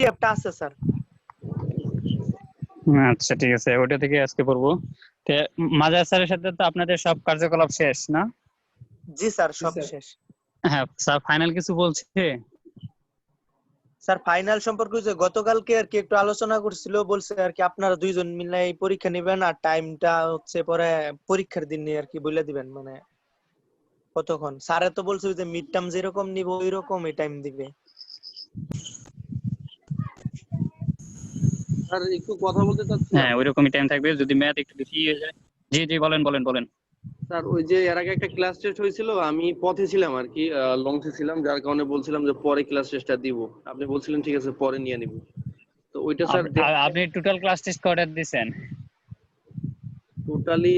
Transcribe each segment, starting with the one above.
পিডিএফটা আছে স্যার। আচ্ছা ঠিক আছে, ওটা থেকে আজকে পড়বো। মাজার স্যারের সাথে তো আপনাদের সব কার্যকলাপ শেষ না? জি স্যার, সব শেষ। হ্যাঁ স্যার, ফাইনাল কিছু বলছে? স্যার ফাইনাল সম্পর্কে যে গতকালকে আর কি একটু আলোচনা করছিল, বলছে আর কি আপনারা দুইজন মিলে এই পরীক্ষা নেবেন আর টাইমটা হচ্ছে পরে পরীক্ষার দিন নিয়ে আর কি বলে দিবেন, মানে কতক্ষণ। স্যারে তো বলছে যে মিড টার্ম যেরকম নিব ওই রকমই টাইম দিবে। স্যার একটু কথা বলতে চাচ্ছিলাম। হ্যাঁ ওইরকমই টাইম থাকবে, যদি ম্যাথ একটু বেশি হয়ে যায়। জি জি বলেন বলেন বলেন। স্যার ওই যে এর আগে একটা ক্লাস টেস্ট হয়েছিল, আমি পথে ছিলাম আর কি, লঞ্চে ছিলাম, যার কারণে বলছিলাম যে পরে ক্লাস টেস্টটা দিব। আপনি বলছিলেন ঠিক আছে পরে নিয়ে নিব, তো ওইটা স্যার আপনি টোটাল ক্লাস টেস্ট কয়টা দিয়েছেন? টোটালি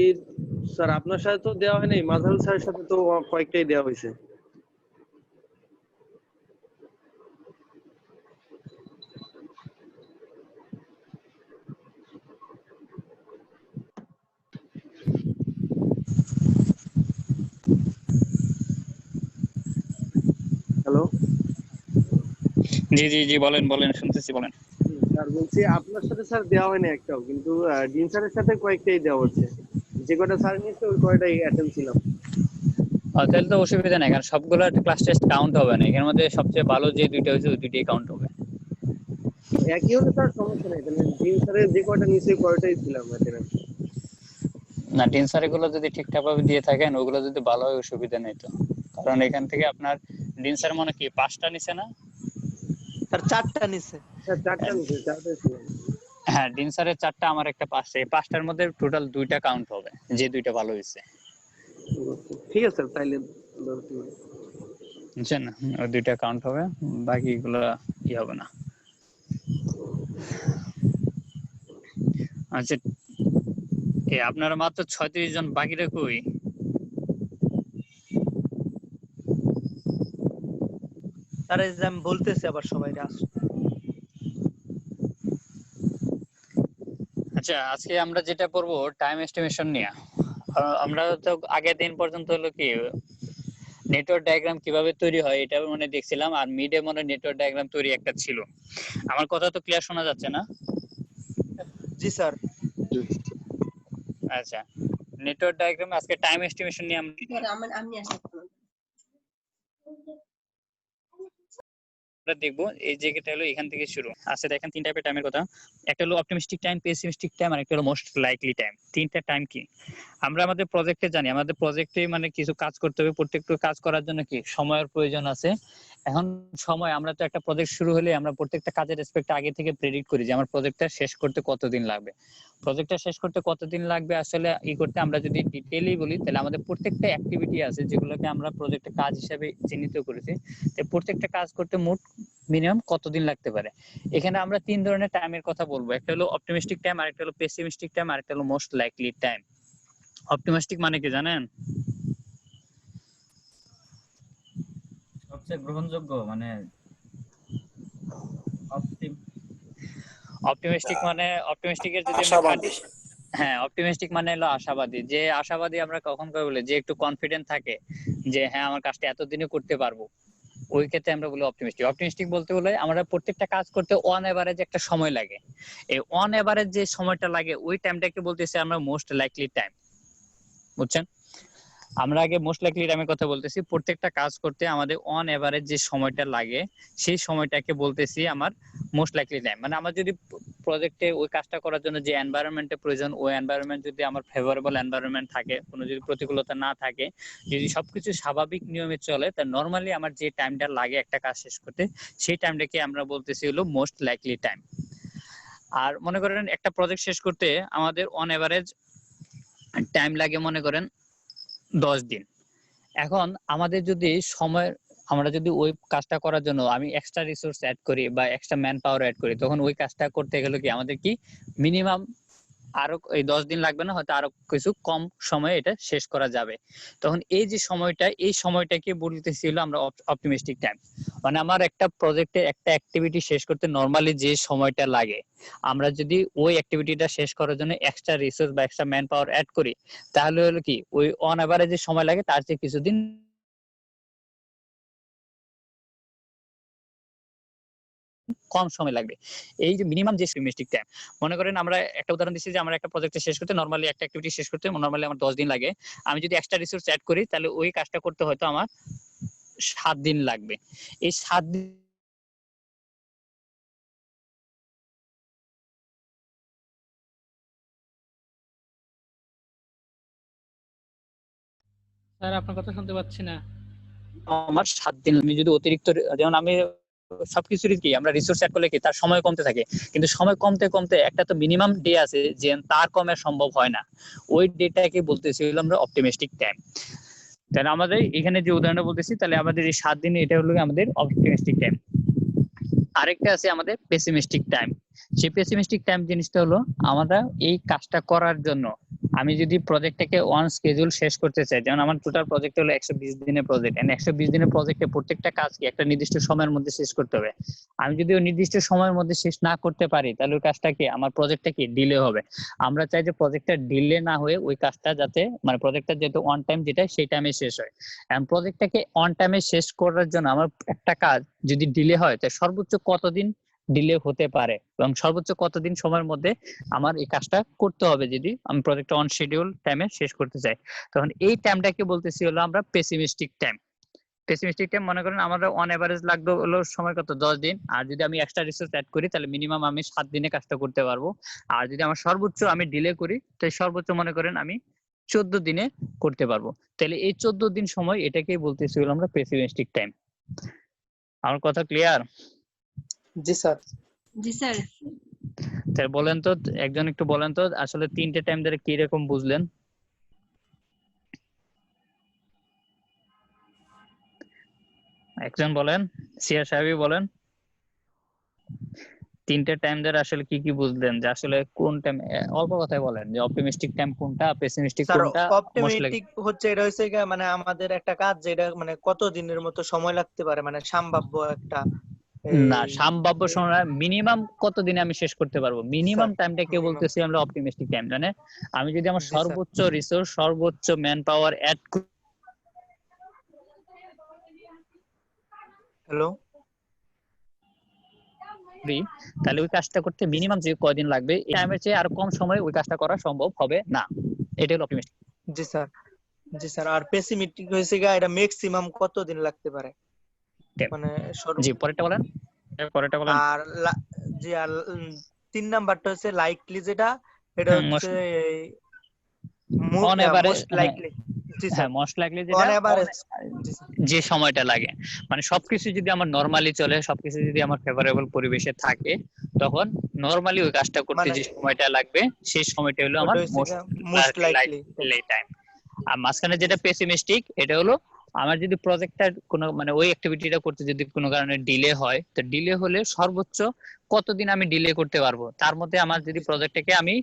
স্যার আপনার সাথে তো দেওয়া হয় নাই, মাঝারুল স্যারের সাথে তো কয়েকটাই দেওয়া হয়েছে। হ্যালো জি জি জি বলেন বলেন, শুনতেছি বলেন। স্যার, বলছি আপনার সাথে স্যার দেওয়া হয়নি একটাও, কিন্তু ডিন স্যারের সাথে কয়েকটাই দেওয়া হচ্ছে। যে কয়টা স্যার নিয়েছে ওই কয়টাই অ্যাটেন্ড ছিলাম। তাহলে তো অসুবিধা নেই, কারণ সবগুলো ক্লাস টেস্ট কাউন্ট হবে না, এর মধ্যে সবচেয়ে ভালো যে দুইটা হয়েছে ওই দুইটাই কাউন্ট হবে। একই হলে স্যার সমস্যা নেই, তাহলে ডিন স্যারের যে কয়টা নিয়েছে ওই কয়টাই ছিলাম অ্যাটেন্ড। না, টিনসার এগুলো যদি ঠিকঠাক ভাবে দিয়ে থাকেন, ওগুলো যদি ভালো হয় অসুবিধা নেই তো। কারণ এখান থেকে আপনার ডিনসার মনে কি 5টা নিছে না? স্যার 4টা নিছে। স্যার চারটা নিয়েছে, চারটাই ছিলাম। হ্যাঁ, ডিনসারের 4টা, আমার একটা 5টা, এই 5টার মধ্যে টোটাল 2টা কাউন্ট হবে, যে দুইটা ভালো হয়েছে। ঠিক আছে স্যার, তাইলে বুঝছেন, ওই দুইটা কাউন্ট হবে, বাকিগুলো কি হবে না। আচ্ছা, আপনারা মাত্র 36 জন, বাকিরা কই? স্যার এই যে আমি বলতেছি আবার সবাই আসো। আচ্ছা, আজকে আমরা যেটা পড়বো টাইম এস্টিমেশন নিয়ে। আমরা তো আগের দিন পর্যন্ত হলো কি নেটওয়ার্ক ডায়াগ্রাম কিভাবে তৈরি হয় এটা মনে দেখছিলাম, আর মিডে মনে নেটওয়ার্ক ডায়াগ্রাম তৈরি একটা ছিল। আমার কথা তো ক্লিয়ার শোনা যাচ্ছে না? জি স্যার। আচ্ছা, নেটওয়ার্ক ডায়াগ্রাম আজকে টাইম এস্টিমেশন নিয়ে আমরা দেখবো। এই জায়গাটা হলো এখান থেকে শুরু। আচ্ছা দেখেন, 3 টাইপের টাইমের কথা। একটা হলো অপটিমিস্টিক টাইম, পেসিমিস্টিক টাইম, আর একটা হলো মোস্ট লাইকলি টাইম। 3টা টাইম কি আমরা আমাদের প্রজেক্টে জানি, আমাদের প্রজেক্টে মানে কিছু কাজ করতে হবে, প্রত্যেকটা কাজ করার জন্য কি সময়ের প্রয়োজন আছে। এখন সময়, আমরা তো একটা প্রজেক্ট শুরু হলে আমরা প্রত্যেকটা কাজের রেসপেক্টে আগে থেকে প্রেডিক্ট করি যে আমার প্রজেক্টটা শেষ করতে কতদিন লাগবে। প্রজেক্টটা শেষ করতে কতদিন লাগবে আসলে করতে আমরা যদি ডিটেইলি বলি, তাহলে আমাদের প্রত্যেকটা অ্যাক্টিভিটি আছে যেগুলোকে আমরা প্রজেক্টে কাজ হিসেবে চিহ্নিত করেছি। তো প্রত্যেকটা কাজ করতে মোট মিনিমাম কতদিন লাগতে পারে। এখানে আমরা 3 ধরনের টাইমের কথা বলবো, একটা হলো অপটিমিস্টিক টাইম, আরেকটা হলো পেসিমিস্টিক টাইম, আরেকটা হলো মোস্ট লাইকলি টাইম। অপটিমিস্টিক মানে কি জানেন? সবচেয়ে গ্রহণযোগ্য, মানে অপটিমিস্টিক মানে, অপটিমিস্টিকের যদি আমরা আশাবাদী। হ্যাঁ, অপটিমিস্টিক মানে হলো আশাবাদী। যে আশাবাদী আমরা কখন করে বলি, যে একটু কনফিডেন্ট থাকে যে হ্যাঁ আমার কাজটা এতদিনে করতে পারবো, ওই ক্ষেত্রে আমরা বলি অপটিমিস্টিক। অপটিমিস্টিক বলতে বলে আমরা প্রত্যেকটা কাজ করতে অন এভারেজ একটা সময় লাগে, এই অন এভারেজ যে সময়টা লাগে ওই টাইমটাকে বলতেছি আমরা মোস্ট লাইকলি টাইম। বুঝছেন? আমরা আগে মোস্ট লাইকলি টাইমের কথা বলতেছি, প্রত্যেকটা কাজ করতে আমাদের অন এভারেজ যে সময়টা লাগে সেই সময়টাকে বলতেছি আমার মোস্ট লাইকলি টাইম। মানে আমার যদি প্রজেক্টে ওই কাজটা করার জন্য যে এনভায়রনমেন্টের প্রয়োজন, ওই এনভায়রনমেন্ট যদি আমার ফেভারেবল এনভায়রনমেন্ট থাকে, কোনো যদি প্রতিকূলতা না থাকে, যদি সবকিছু স্বাভাবিক নিয়মে চলে, তা নরমালি আমার যে টাইমটা লাগে একটা কাজ শেষ করতে, সেই টাইমটাকে আমরা বলতেছি হলো মোস্ট লাইকলি টাইম। আর মনে করেন একটা প্রজেক্ট শেষ করতে আমাদের অন এভারেজ টাইম লাগে মনে করেন 10 দিন। এখন আমাদের যদি সময়, আমরা যদি ওই কাজটা করার জন্য আমি এক্সট্রা রিসোর্স অ্যাড করি বা এক্সট্রা ম্যান পাওয়ার অ্যাড করি, তখন ওই কাজটা করতে গেলে কি আমাদের কি মিনিমাম আরো এই 10 দিন লাগবে না, হয়তো আরো কিছু কম সময়ে এটা শেষ করা যাবে। তখন এই যে সময়টা, এই সময়টাকে বলতেছিল আমরা অপটিমিস্টিক টাইম। মানে আমার একটা প্রজেক্টে একটা অ্যাক্টিভিটি শেষ করতে নরমালি যে সময়টা লাগে, আমরা যদি ওই অ্যাক্টিভিটিটা শেষ করার জন্য এক্সট্রা রিসোর্স বা এক্সট্রা ম্যান পাওয়ার অ্যাড করি, তাহলে হলো কি ওই অন এভারেজ যে সময় লাগে তার চেয়ে কিছুদিন কম সময় লাগবে। এই যে মিনিমাম যে পেসিমিস্টিক টাইম, মনে করেন আমরা একটা উদাহরণ দিচ্ছি যে আমার একটা প্রজেক্ট শেষ করতে নরমালি একটা অ্যাক্টিভিটি শেষ করতে নরমালি আমার 10 দিন লাগে। আমি যদি এক্সট্রা রিসোর্স এড করি তাহলে ওই কাজটা করতে হয়তো আমার 7 দিন লাগবে। এই 7 দিন স্যার আপনার কথা শুনতে পাচ্ছি না। আমার 7 দিন আমি যদি অতিরিক্ত যেমন আমি সবকিছুরই কি আমরা রিসোর্স এড করলে কি তার সময় কমতে থাকে, কিন্তু সময় কমতে কমতে একটা তো মিনিমাম ডে আছে যে তার কমে সম্ভব হয় না, ওই ডেটাকে বলতেছিল আমরা অপটিমিস্টিক টাইম। তাহলে আমাদের এখানে যে উদাহরণটা বলতেছি তাহলে আমাদের এই 7 দিন এটা হলো আমাদের অপটিমিস্টিক টাইম। আরেকটা আছে আমাদের পেসিমিস্টিক টাইম। সেই পেসিমিস্টিক টাইম জিনিসটা হলো আমরা এই কাজটা করার জন্য আমি যদি প্রজেক্টটাকে অন স্কেজুল শেষ করতে চাই, যেমন আমার টোটাল প্রজেক্ট হলো 120 দিনের প্রজেক্ট, এন্ড 120 দিনের প্রজেক্টে প্রত্যেকটা কাজ কি একটা নির্দিষ্ট সময়ের মধ্যে শেষ করতে হবে। আমি যদি ওই নির্দিষ্ট সময়ের মধ্যে শেষ না করতে পারি তাহলে ওই কাজটা কি আমার প্রজেক্টটা কি ডিলে হবে। আমরা চাই যে প্রজেক্টটা ডিলে না হয়ে ওই কাজটা যাতে মানে প্রজেক্টটা যেহেতু অন টাইম যেটা সেই টাইমে শেষ হয়। এন্ড প্রজেক্টটাকে অন টাইমে শেষ করার জন্য আমার একটা কাজ যদি ডিলে হয় তাহলে সর্বোচ্চ কতদিন ডিলে হতে পারে এবং সর্বোচ্চ কতদিন সময়ের মধ্যে আমার এই কাজটা করতে হবে যদি আমি প্রজেক্টটা অন শিডিউল টাইমে শেষ করতে চাই। তখন এই টাইমটাকে বলতেছি হলো আমরা পেসিমিস্টিক টাইম। পেসিমিস্টিক টাইম মনে করেন আমাদের অন এভারেজ লাগবে হলো সময় কত 10 দিন, আর যদি আমি এক্সট্রা রিসোর্স অ্যাড করি তাহলে মিনিমাম আমি 7 দিনে কাজটা করতে পারবো। আর যদি আমার সর্বোচ্চ আমি ডিলে করি তাহলে সর্বোচ্চ মনে করেন আমি 14 দিনে করতে পারবো। তাহলে এই 14 দিন সময় এটাকেই বলতেছি হলো আমরা পেসিমিস্টিক টাইম। আমার কথা ক্লিয়ার? জি স্যার। জি স্যার। তাহলে বলেন তো একজন একটু বলেন তো আসলে তিনটে টাইম ধরে কি রকম বুঝলেন? একজন বলেন, সিয়া সাহেবই বলেন তিনটে টাইম ধরে আসলে কি কি বুঝলেন, যে আসলে কোন টাইম, অল্প কথায় বলেন যে অপটিমিস্টিক টাইম কোনটা, পেসিমিস্টিক স্যার কোনটা, মোস্ট লাইক। অপটিমিস্টিক হচ্ছে এটা হচ্ছে গিয়ে মানে আমাদের একটা কাজ যেটা মানে কত দিনের মতো সময় লাগতে পারে মানে সম্ভাব্য একটা না এই সম্ভাব্য সময় মিনিমাম কত দিনে আমি শেষ করতে পারবো, মিনিমাম স্যার টাইমটাকে মিনিমাম। বলতেছি আমরা অপটিমিস্টিক টাইম। মানে আমি যদি আমার জি স্যার। সর্বোচ্চ রিসোর্স সর্বোচ্চ ম্যান পাওয়ার অ্যাড হ্যালো করি তাহলে ওই কাজটা করতে মিনিমাম যে কয়দিন লাগবে এই টাইমের চেয়ে আর কম সময়ে ওই কাজটা করা সম্ভব হবে না। এটা হলো অপটিমিস্টিক। জি স্যার। জি স্যার। আর পেসিমিস্টিক হয়েছে গিয়ে এটা ম্যাক্সিমাম কত দিন লাগতে পারে মানে জি পরেরটা বলেন, পরেরটা বলেন। আর জি আর 3 নাম্বারটা হচ্ছে লাইকলি যেটা এটা হচ্ছে on average, most likely. G sir. হ্যাঁ মোস্ট লাইকলি অন যেটা এভারেজ। জি স্যার। যে সময়টা লাগে, মানে সবকিছু যদি আমার নরমালি চলে, সবকিছু যদি আমার ফেভারেবল পরিবেশে থাকে তখন নরমালি ওই কাজটা করতে মানে যে সময়টা লাগবে সেই সময়টা হলো আমার ওটা হচ্ছে most most likely. Likely time. আর মাঝখানে যেটা পেসিমিস্টিক এটা হলো আমার যদি প্রজেক্টটা কোনো মানে ওই অ্যাক্টিভিটিটা করতে যদি কোনো কারণে ডিলে হয় তো ডিলে হলে সর্বোচ্চ কতদিন আমি ডিলে করতে পারবো, তার মধ্যে আমার যদি প্রজেক্টটাকে আমি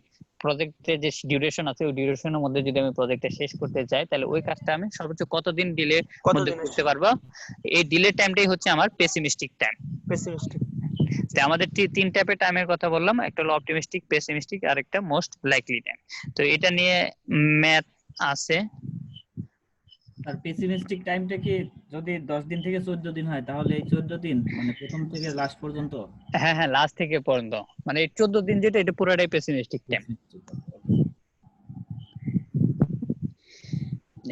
প্রজেক্টের যে ডিউরেশন আছে ওই ডিউরেশনের মধ্যে যদি আমি প্রজেক্টটা শেষ করতে চাই তাহলে ওই কাজটা আমি সর্বোচ্চ কতদিন ডিলে মধ্যে কতদিন করতে পারবো, এই ডিলে টাইমটাই হচ্ছে আমার পেসিমিস্টিক টাইম। পেসিমিস্টিক। তো আমাদের তিন টাইপের টাইমের কথা বললাম, একটা হলো অপটিমিস্টিক, পেসিমিস্টিক আর একটা মোস্ট লাইকলি টাইম। তো এটা নিয়ে ম্যাথ আছে। আর পেসিমিস্টিক টাইমটা কি যদি 10 দিন থেকে 14 দিন হয় তাহলে এই 14 দিন মানে প্রথম থেকে লাস্ট পর্যন্ত? হ্যাঁ হ্যাঁ লাস্ট থেকে পর্যন্ত মানে এই 14 দিন যেটা এটা পুরোটাই পেসিমিস্টিক টাইম।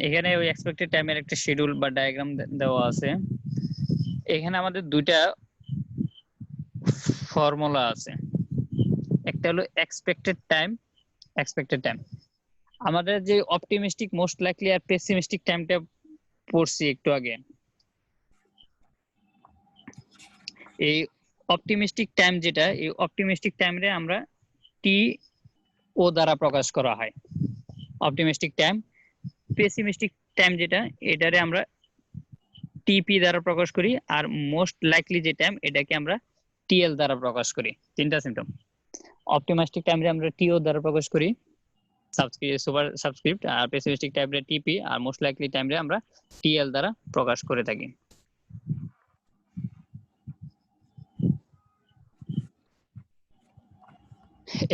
এখানে ওই এক্সপেক্টেড টাইমের একটা শিডিউল বা ডায়াগ্রাম দেওয়া আছে। এখানে আমাদের দুইটা ফর্মুলা আছে, একটা হলো এক্সপেক্টেড টাইম, এক্সপেক্টেড টাইম। আমাদের যে অপটিমিস্টিক, মোস্ট লাইকলি আর পেসিমিস্টিক টাইমটা পড়ছি একটু আগে, এই অপটিমিস্টিক টাইম যেটা এই অপটিমিস্টিক টাইমে আমরা টি ও দ্বারা প্রকাশ করা হয় অপটিমিস্টিক টাইম। পেসিমিস্টিক টাইম যেটা এটারে আমরা টিপি দ্বারা প্রকাশ করি, আর মোস্ট লাইকলি যে টাইম এটাকে আমরা টিএল দ্বারা প্রকাশ করি। তিনটা সিম্পটম। অপটিমিস্টিক টাইমে আমরা টিও দ্বারা প্রকাশ করি সুপার সাবস্ক্রিপ্ট, আর পেসিমিস্টিক টাইমে টিপি, আর মোস্ট লাইকলি টাইমে আমরা টিএল দ্বারা প্রকাশ করে থাকি।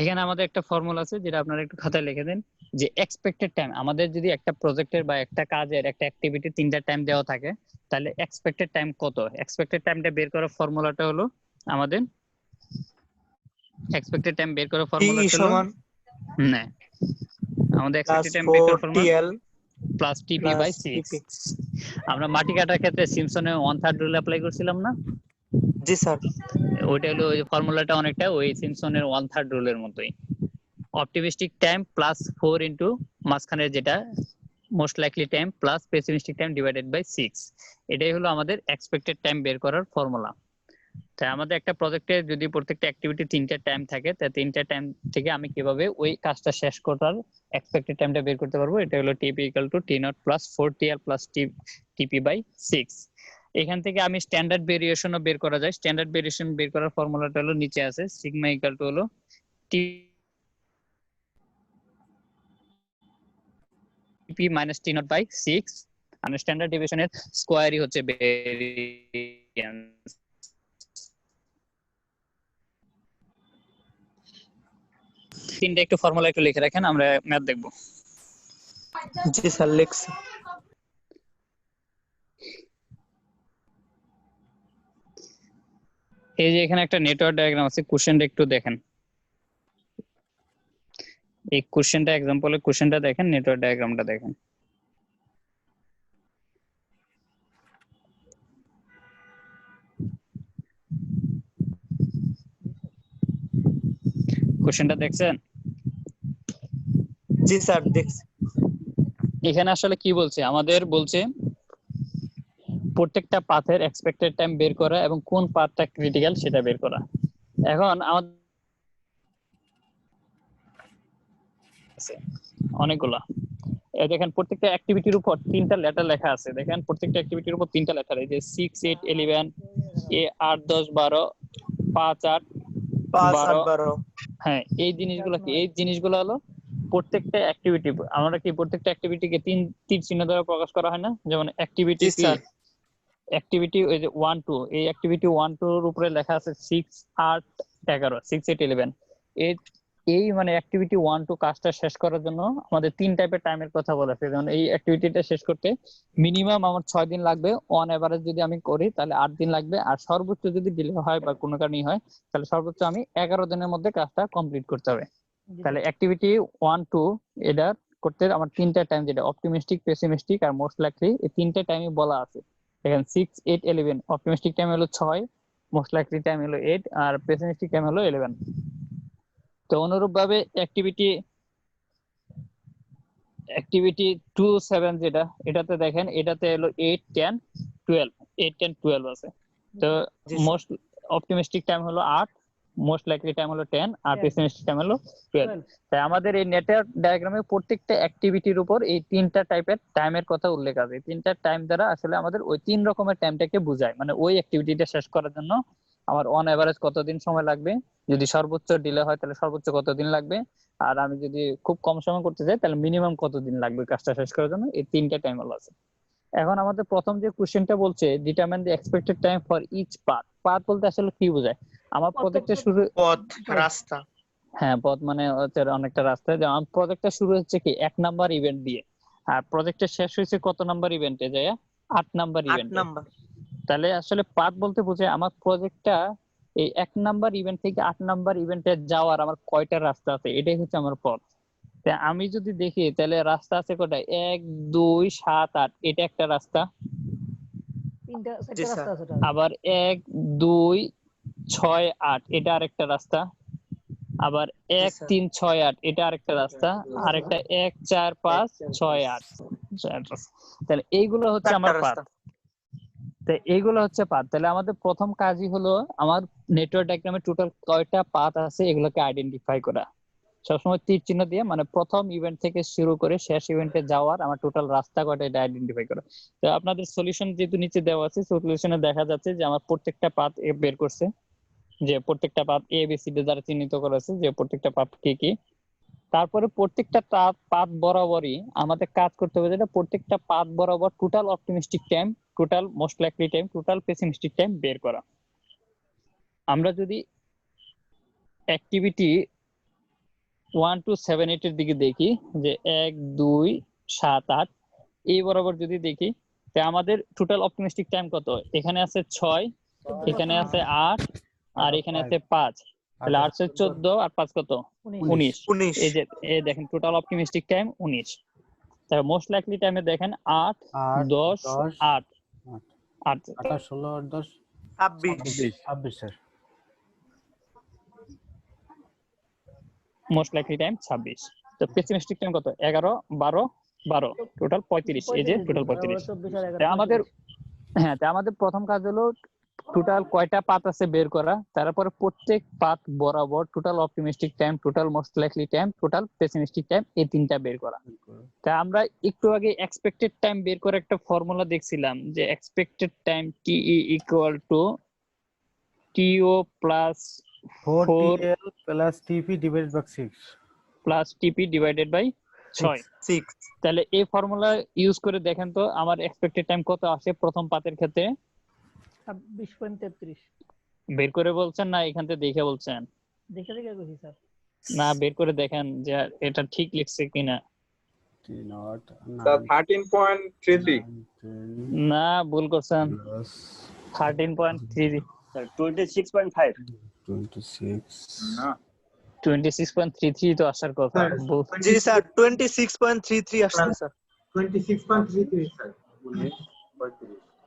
এখানে আমাদের একটা ফর্মুলা আছে যেটা আপনারা একটু খাতায় লিখে দেন, যে এক্সপেক্টেড টাইম আমাদের যদি একটা প্রজেক্টের বা একটা কাজের একটা অ্যাক্টিভিটি তিনটা টাইম দেওয়া থাকে তাহলে এক্সপেক্টেড টাইম কত, এক্সপেক্টেড টাইমটা বের করার ফর্মুলাটা হলো আমাদের এক্সপেক্টেড টাইম বের করার টি ফর্মুলা ছিল সমান না, আমাদের প্লাস এক্সপেক্টেড টাইম বের করার ফর্মুলা 4TL প্লাস টিপি প্লাস বাই টিপি। 6। আমরা মাটি কাটার ক্ষেত্রে সিম্পসনের 1/3 রুল অ্যাপ্লাই করছিলাম না? জি স্যার। ওইটা হলো ওই ফর্মুলাটা অনেকটা ওই সিম্পসনের 1/3 রুলের মতোই। অপটিমিস্টিক টাইম প্লাস 4 ইনটু মাঝখানের যেটা most likely time plus pessimistic time divided by 6, এটাই হলো আমাদের এক্সপেক্টেড টাইম বের করার ফর্মুলা। তাই আমাদের একটা প্রজেক্টে যদি প্রত্যেকটা অ্যাক্টিভিটি 3টা টাইম থাকে, তাই 3টা টাইম থেকে আমি কিভাবে ওই কাজটা শেষ করার এক্সপেক্টেড টাইমটা বের করতে পারবো, এটা হলো টিপি equal to T not plus 4TL plus টিপি বাই 6। এখান থেকে আমি স্ট্যান্ডার্ড ভেরিয়েশনও বের করা যায়। স্ট্যান্ডার্ড ভেরিয়েশন বের করার ফর্মুলাটা হলো নিচে আছে, সিগমা ইকুয়াল টু হলো tp minus t naught by 6, আর স্ট্যান্ডার্ড ডেভিয়েশনের স্কয়ারই হচ্ছে ভেরিয়েন্স। তিনটা একটু ফর্মুলা একটু লিখে রাখেন, আমরা ম্যাথ দেখবো। জি স্যার লিখছি। এই যে এখানে একটা নেটওয়ার্ক ডায়াগ্রাম আছে, কোশ্চেনটা একটু দেখেন। এই কোশ্চেনটা এক্সাম্পলের কোশ্চেনটা দেখেন, নেটওয়ার্ক ডায়াগ্রামটা দেখেন। কোশ্চেনটা দেখছেন? জি স্যার দেখছি। এখানে আসলে কি বলছে, আমাদের বলছে প্রত্যেকটা পাথের এক্সপেক্টেড টাইম বের করা এবং কোন পাথটা ক্রিটিক্যাল সেটা বের করা। এখন আমাদের অনেকগুলা, এই দেখেন প্রত্যেকটা অ্যাক্টিভিটির উপর 3টা লেটার লেখা আছে। দেখেন প্রত্যেকটা অ্যাক্টিভিটির উপর 3টা লেটার, এই যে 6 8 11 এ 8 10 12 5 8 5 8 12। 12। হ্যাঁ, এই জিনিসগুলো কি, এই জিনিসগুলো হলো প্রত্যেকটা অ্যাক্টিভিটি। আমরা কি প্রত্যেকটা অ্যাক্টিভিটিকে তীর চিহ্ন দ্বারা প্রকাশ করা হয় না? যেমন অ্যাক্টিভিটি জি কি, স্যার। অ্যাক্টিভিটি ওই যে 1 2, এই অ্যাক্টিভিটি 1 2 এর উপরে লেখা আছে 6 8 11, 6 8 11। এই মানে অ্যাক্টিভিটি 1 2 কাজটা শেষ করার জন্য আমাদের 3 টাইপের টাইমের কথা বলা আছে। যেমন এই অ্যাক্টিভিটিটা শেষ করতে মিনিমাম আমার 6 দিন লাগবে, অন এভারেজ যদি আমি করি তাহলে 8 দিন লাগবে, আর সর্বোচ্চ যদি ডিলে হয় বা কোনো কারণেই হয় তাহলে সর্বোচ্চ আমি 11 দিনের মধ্যে কাজটা কমপ্লিট করতে হবে। তাহলে অ্যাক্টিভিটি 1 2 এটা করতে আমার 3টা টাইম, যেটা অপটিমিস্টিক পেসিমিস্টিক আর মোস্ট লাইকলি, এই 3টা টাইমই বলা আছে। দেখেন 6 8 11, অপটিমিস্টিক টাইম হলো 6, মোস্ট লাইকলি টাইম হলো 8, আর পেসিমিস্টিক টাইম হলো 11। তো অনুরূপ ভাবে অ্যাক্টিভিটি 2 7 যেটা, এটাতে দেখেন এটাতে হলো 8 10 12, 8 10 12 আছে। তো জি স্যার। মোস্ট অপটিমিস্টিক টাইম হলো 8, মোস্ট লাইকলি টাইম হলো 10, আর পেসিমিস্টিক টাইম হলো 12। তাই আমাদের এই নেটওয়ার্ক ডায়াগ্রামে প্রত্যেকটা অ্যাক্টিভিটির উপর এই 3টা টাইপের টাইমের কথা উল্লেখ আছে। 3টা টাইম দ্বারা আসলে আমাদের ওই 3 রকমের টাইমটাকে বোঝায়, মানে ওই অ্যাক্টিভিটিটা শেষ করার জন্য আমার অন এভারেজ কতদিন সময় লাগবে, যদি সর্বোচ্চ ডিলে হয় তাহলে সর্বোচ্চ কতদিন লাগবে, আর আমি যদি খুব কম সময় করতে চাই তাহলে মিনিমাম কতদিন লাগবে কাজটা শেষ করার জন্য। এই 3টা টাইম হলো আছে। এখন আমাদের প্রথম যে কোশ্চেনটা বলছে determine the expected time for each path. Path বলতে আসলে কি বোঝায়? আমার প্রজেক্টের শুরু, পথ রাস্তা। হ্যাঁ পথ মানে হচ্ছে অনেকটা রাস্তা। যেমন প্রজেক্টটা শুরু হচ্ছে কি 1 নাম্বার ইভেন্ট দিয়ে, আর প্রজেক্টটা শেষ হয়েছে কত নাম্বার ইভেন্টে যায়? 8 নাম্বার 8 ইভেন্টে। নাম্বার। তাহলে আসলে পাথ বলতে বোঝায় আমার প্রজেক্টটা এই 1 নাম্বার ইভেন্ট থেকে 8 নাম্বার ইভেন্টে যাওয়ার আমার কয়টা রাস্তা আছে, এটাই হচ্ছে আমার পথ। আমি যদি দেখি তাহলে রাস্তা আছে কয়টা, 1 2 7 8, এটা একটা রাস্তা। জি স্যার। আবার 1 2 6 8, এটা আরেকটা রাস্তা। আবার 1 স্যার। 3 6 8, এটা আরেকটা রাস্তা। আরেকটা 1 4 5 6 8, তাহলে এইগুলো হচ্ছে 4টা আমার পাথ। রাস্তা। তো এইগুলো হচ্ছে পাথ। তাহলে আমাদের প্রথম কাজই হলো আমার নেটওয়ার্ক ডায়াগ্রামে টোটাল কয়টা পাথ আছে এগুলোকে আইডেন্টিফাই করা। সবসময় তীর চিহ্ন দিয়ে, মানে প্রথম ইভেন্ট থেকে শুরু করে শেষ ইভেন্টে যাওয়ার আমার টোটাল রাস্তা কয়টা এটা আইডেন্টিফাই করা। তো আপনাদের সলিউশন যেহেতু নিচে দেওয়া আছে, সলিউশনে দেখা যাচ্ছে যে আমার প্রত্যেকটা পাথ বের করছে, যে প্রত্যেকটা path A B C D দ্বারা চিহ্নিত করা আছে যে প্রত্যেকটা পাথ কি কি। তারপরে প্রত্যেকটা পাথ বরাবরই আমাদের কাজ করতে হবে, যেটা প্রত্যেকটা পাথ বরাবর total optimistic time, total most likely time, total pessimistic time বের করা। আমরা যদি অ্যাক্টিভিটি 1 2 7 8 এর দিকে দেখি, যে 1 2 7 8 এই বরাবর যদি দেখি, তে আমাদের টোটাল অপটিমিস্টিক টাইম কত? এখানে আছে 6, এখানে আছে 8, আর এখানে আছে 5, তাহলে 8 × 14 আর 5 কত 19। 19 এই যে এই দেখেন টোটাল অপটিমিস্টিক টাইম 19। তাহলে মোস্ট লাইকলি টাইমে দেখেন 8 8 10 10 8 8 28 16 আর 10 26 26 স্যার। Most likely time 26। তো পেসিমিস্টিক টাইম কত 11 12 12 টোটাল 35। এই যে টোটাল 35। আমাদের হ্যাঁ, তা আমাদের প্রথম কাজ হলো টোটাল কয়টা পাত আছে বের করা, তারপরে প্রত্যেক পাত বরাবর total optimistic time, total most likely time, total pessimistic time, এই তিনটা বের করা। তা আমরা একটু আগে এক্সপেক্টেড টাইম বের করে একটা ফর্মুলা দেখছিলাম যে expected time TE equal to TO plus 4TL plus TP divided by 6 plus TP divided by 6। 6 তাহলে এই ফর্মুলা ইউজ করে দেখেন তো আমার এক্সপেক্টেড টাইম কত আসে প্রথম পাতের ক্ষেত্রে। 26.33 বের করে বলছেন না এখান থেকে দেখে বলছেন? দেখে কইছি স্যার। না, বের করে দেখেন যে এটা ঠিক লিখছে কিনা। 13.33 না, ভুল করছেন। 13.3 26.5 26 না 26.33 তো আসার কথা। জি স্যার 26.33 আসছে স্যার। 26.33 স্যার।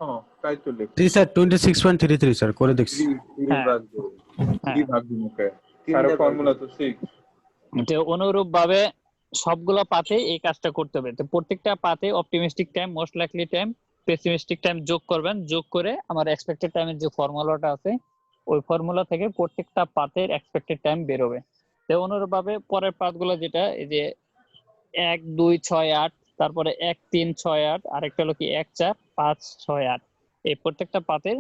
হ্যাঁ তাই তো লেখ জি স্যার 26.33 স্যার করে দেখছি। 3 ভাগ 2 3 ভাগ 2 মুখে আর ফর্মুলা তো 6। তো অনুরূপ ভাবে সবগুলো পাতে এই কাজটা করতে হবে। তো প্রত্যেকটা পাতে optimistic time, most likely time, pessimistic time যোগ করবেন। যোগ করে আমার এক্সপেক্টেড টাইমের যে ফর্মুলাটা আছে ওই ফর্মুলা থেকে প্রত্যেকটা পাতের এক্সপেক্টেড টাইম বের হবে। তো অনুরূপ ভাবে পরের পাতগুলো যেটা এই যে 1 2 6 8, তারপরে 1 3 6 8, আরেকটা হলো কি 1 4 5 6 8, এই প্রত্যেকটা পাতের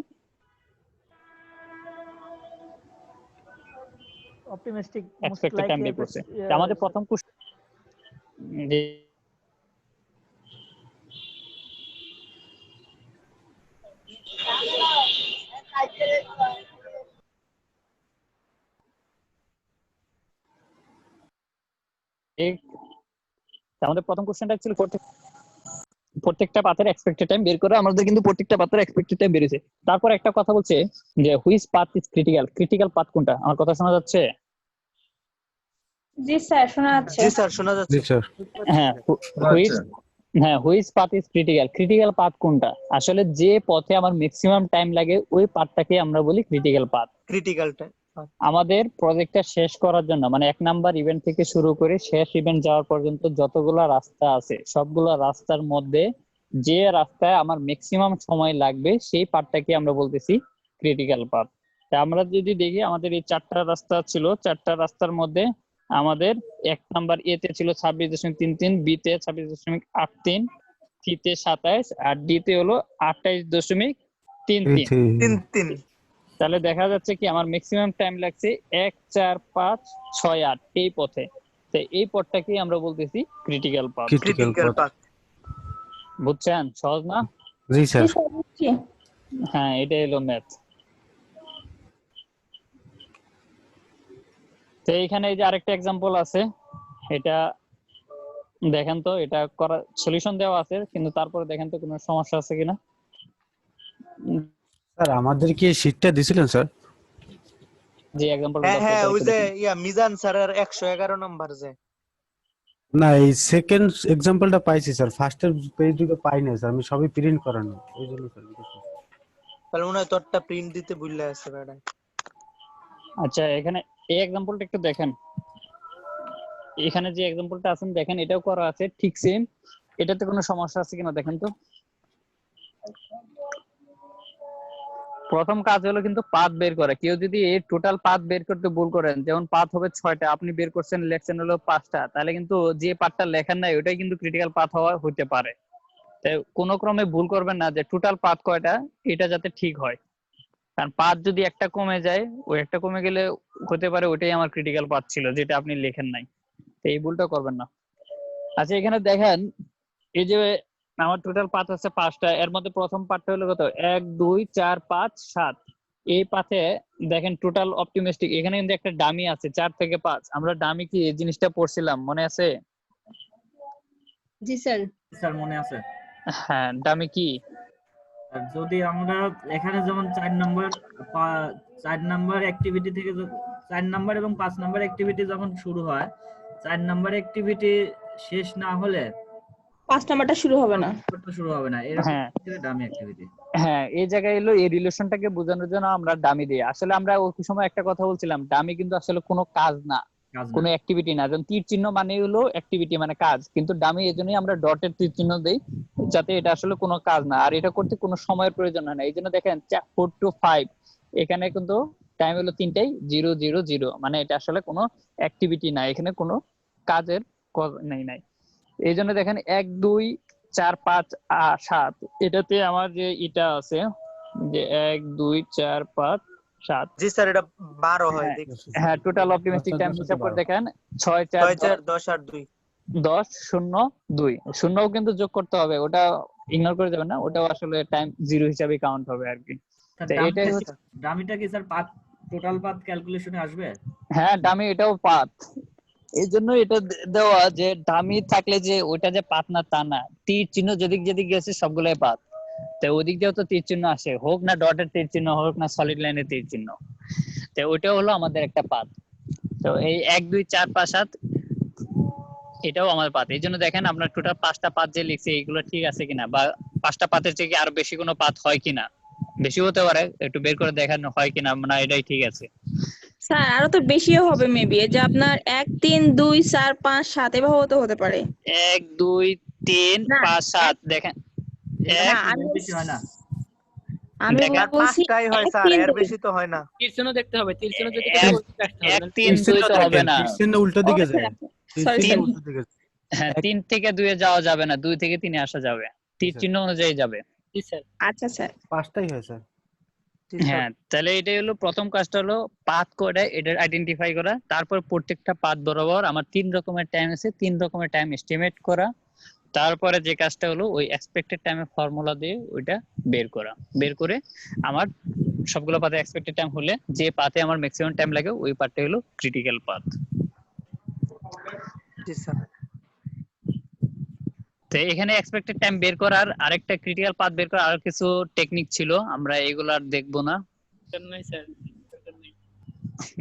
অপটিমিস্টিক এক্সপেক্টেড টাইম বের করছে। তো আমাদের প্রথম আমাদের প্রথম কোশ্চেনটা ছিল প্রত্যেকটা পাতের এক্সপেক্টেড টাইম বের করে। আমাদের কিন্তু প্রত্যেকটা পাতের এক্সপেক্টেড টাইম বেরিয়েছে। তারপর একটা কথা বলছে যে which path is critical. Critical path কোনটা? আমার কথা শোনা যাচ্ছে? জি স্যার শোনা যাচ্ছে। জি স্যার শোনা যাচ্ছে। জি স্যার। হ্যাঁ, which path is critical. Critical path কোনটা? আসলে যে পথে আমার ম্যাক্সিমাম টাইম লাগে ওই পাথটাকে আমরা বলি ক্রিটিক্যাল পাথ। ক্রিটিক্যাল টাইম আমাদের প্রজেক্টটা শেষ করার জন্য মানে 1 নাম্বার ইভেন্ট থেকে শুরু করে শেষ ইভেন্ট যাওয়ার পর্যন্ত যতগুলো রাস্তা আছে সবগুলো রাস্তার মধ্যে যে রাস্তায় আমার ম্যাক্সিমাম সময় লাগবে সেই পাথটাকে আমরা বলতেছি ক্রিটিক্যাল পাথ। তা আমরা যদি দেখি আমাদের এই 4টা রাস্তা ছিল, 4টা রাস্তার মধ্যে আমাদের 1 নাম্বার এ তে ছিল 26.33, বি তে 26.83, সি তে 27 আর ডি তে হলো 28.33। 3 তাহলে দেখা যাচ্ছে কি আমার ম্যাক্সিমাম টাইম লাগছে 1 4 5 6 8 এই পথে। তো এই পথটাকে আমরা বলতেছি ক্রিটিক্যাল পাথ। ক্রিটিক্যাল পাথ বুঝছেন? সহজ না? জি স্যার। জি স্যার বুঝছি। হ্যাঁ, এটা হলো ম্যাথ। তো এখানে এই যে আরেকটা एग्जांपल আছে, এটা দেখেন তো। এটা করা সলিউশন দেওয়া আছে কিন্তু তারপরে দেখেন তো কোনো সমস্যা আছে কিনা। স্যার আমাদের কি এই শীটটা দিছিলেন স্যার? যে एग्जांपल হ্যাঁ হ্যাঁ ওই যে মিজান স্যারের 111 নাম্বার যে। না এই সেকেন্ড एग्जांपलটা পাইছি স্যার, ফার্স্টের পেজ দুটো পাই না স্যার, আমি সবই প্রিন্ট করানো ওই জন্য স্যার। তাহলে মনে হয় তোরটা প্রিন্ট দিতে ভুলে আছে ম্যাডাম। আচ্ছা, এখানে এই एग्जांपलটা একটু দেখেন। এখানে যে एग्जांपलটা আছে দেখেন, এটাও করা আছে ঠিক সেম। এটাতে কোনো সমস্যা আছে কিনা দেখেন তো। প্রথম কাজ হলো কিন্তু পাথ বের করা। কেউ যদি এই টোটাল পাথ বের করতে ভুল করেন, যেমন পাথ হবে 6টা, আপনি বের করছেন লেখছেন হলো 5টা, তাহলে কিন্তু যে পাথটা লেখেন নাই ওটাই কিন্তু ক্রিটিক্যাল পাথ হতে পারে। তাই কোনো ক্রমে ভুল করবেন না যে টোটাল পাথ কয়টা এটা যাতে ঠিক হয়। কারণ পাথ যদি একটা কমে যায়, ওই একটা কমে গেলে হতে পারে ওইটাই আমার ক্রিটিক্যাল পাথ ছিল যেটা আপনি লেখেন নাই। তো এই ভুলটা করবেন না। আচ্ছা, এখানে দেখেন এই যে আমার টোটাল পাথ আছে 5টা, এর মধ্যে প্রথম পাথটা হলো কত 1 2 4 5 7। এই পাথে দেখেন টোটাল অপটিমিস্টিক, এখানে কিন্তু একটা ডামি আছে 4 থেকে 5। আমরা ডামি কি এই জিনিসটা পড়ছিলাম মনে আছে? জি স্যার। স্যার মনে আছে। হ্যাঁ, ডামি কি? আর যদি আমরা এখানে যেমন 4 নাম্বার অ্যাক্টিভিটি থেকে 4 নাম্বার এবং 5 নাম্বার অ্যাক্টিভিটি যখন শুরু হয়, 4 নাম্বার অ্যাক্টিভিটি শেষ না হলে 5 নাম্বারটা শুরু হবে না। শুরু হবে না, এরকম হ্যাঁ ডামি অ্যাক্টিভিটি। হ্যাঁ, এই জায়গায় এলো এই রিলেশনটাকে বোঝানোর জন্য আমরা ডামি দিই। আসলে আমরা ওই সময় একটা কথা বলছিলাম, ডামি কিন্তু আসলে কোনো কাজ না, কাজ কোনো না। অ্যাক্টিভিটি না। যেমন তীর চিহ্ন মানে হলো অ্যাক্টিভিটি মানে কাজ, কিন্তু ডামি এজন্যই আমরা ডটের তীর চিহ্ন দেই, যাতে এটা আসলে কোনো কাজ না, আর এটা করতে কোনো সময়ের প্রয়োজন হয় না। এই জন্য দেখেন 4 to 5 এখানে কিন্তু টাইম হলো 3টাই 000, মানে এটা আসলে কোনো অ্যাক্টিভিটি না, এখানে কোনো কাজের নাই। এই জন্য দেখেন 1 2 4 5 7 এটাতে আমার যে এটা আছে যে 1 2 4 5 7। জি স্যার, এটা 12 হয় হ্যাঁ, দেখছি। হ্যাঁ, টোটাল অপটিমিস্টিক টাইম হিসাব করে দেখেন 6 4 6 4 10 8 2। 10 0 2 শূন্যও কিন্তু যোগ করতে হবে, ওটা ইগনোর করে যাবেন না, ওটাও আসলে টাইম 0 হিসাবে কাউন্ট হবে আর কি। তো এটাই হচ্ছে ডামিটা কি স্যার পাথ, টোটাল পাথ ক্যালকুলেশনে আসবে? হ্যাঁ, ডামি এটাও পাথ। এই জন্য এটা দেওয়া যে ডামি থাকলে যে ওইটা যে পাথ না তা না, তীর চিহ্ন যেদিক যেদিক গেছে সবগুলাই পাথ। তো ওদিক দিয়েও তো তীর চিহ্ন আসে, হোক না ডটের তীর চিহ্ন হোক না সলিড লাইনের তীর চিহ্ন, তো ওইটাও হলো আমাদের একটা পাথ। তো এই 1 2 4 5 7 এটাও আমার পাথ। এই জন্য দেখেন আপনার টোটাল 5টা পাথ যে লিখছি এইগুলো ঠিক আছে কিনা, বা 5টা পাথের থেকে আরো বেশি কোনো পাথ হয় কিনা, বেশি হতে পারে, একটু বের করে দেখানো হয় কিনা, মানে এটাই ঠিক আছে। স্যার আরো তো বেশিও হবে মেবি, যে আপনার 1 3 2 4 5 7 এভাবেও তো হতে পারে। 1 2 3 না, 5 7 দেখেন না, আমি বেশি হয় না। আমি দেখেন বলছি 5টাই হয় 1 স্যার, 3 এর 2। বেশি তো হয় না। তীরচিহ্ন দেখতে হবে, তীরচিহ্ন যদি 1 3 2 তো হবে না। তীর উল্টো দিকে যায়, সরি তীর স্যার, উল্টো দিকে যায়। হ্যাঁ, 3 থেকে 2 এ যাওয়া যাবে না, 2 থেকে 3 এ আসা যাবে, তীর স্যার। চিহ্ন অনুযায়ী যাবে। জি স্যার। আচ্ছা স্যার। 5টাই হয় স্যার। জি স্যার। হ্যাঁ, তাহলে এটাই হলো প্রথম কাজটা, হলো পাথ কোডে এটা আইডেন্টিফাই করা, তারপর প্রত্যেকটা পাথ বরাবর আমার 3 রকমের টাইম আছে, 3 রকমের টাইম এস্টিমেট করা, তারপরে যে কাজটা হলো ওই এক্সপেক্টেড টাইমের ফর্মুলা দিয়ে ওইটা বের করা, বের করে আমার সবগুলো পাথে এক্সপেক্টেড টাইম হলে যে পাথে আমার ম্যাক্সিমাম টাইম লাগে ওই পাথটা হলো ক্রিটিক্যাল পাথ। জি স্যার। তো এখানে এক্সপেক্টেড টাইম বের করার আরেকটা ক্রিটিক্যাল পাথ বের করার আরো কিছু টেকনিক ছিল, আমরা এগুলো আর দেখবো না, নাই স্যার, দরকার নেই।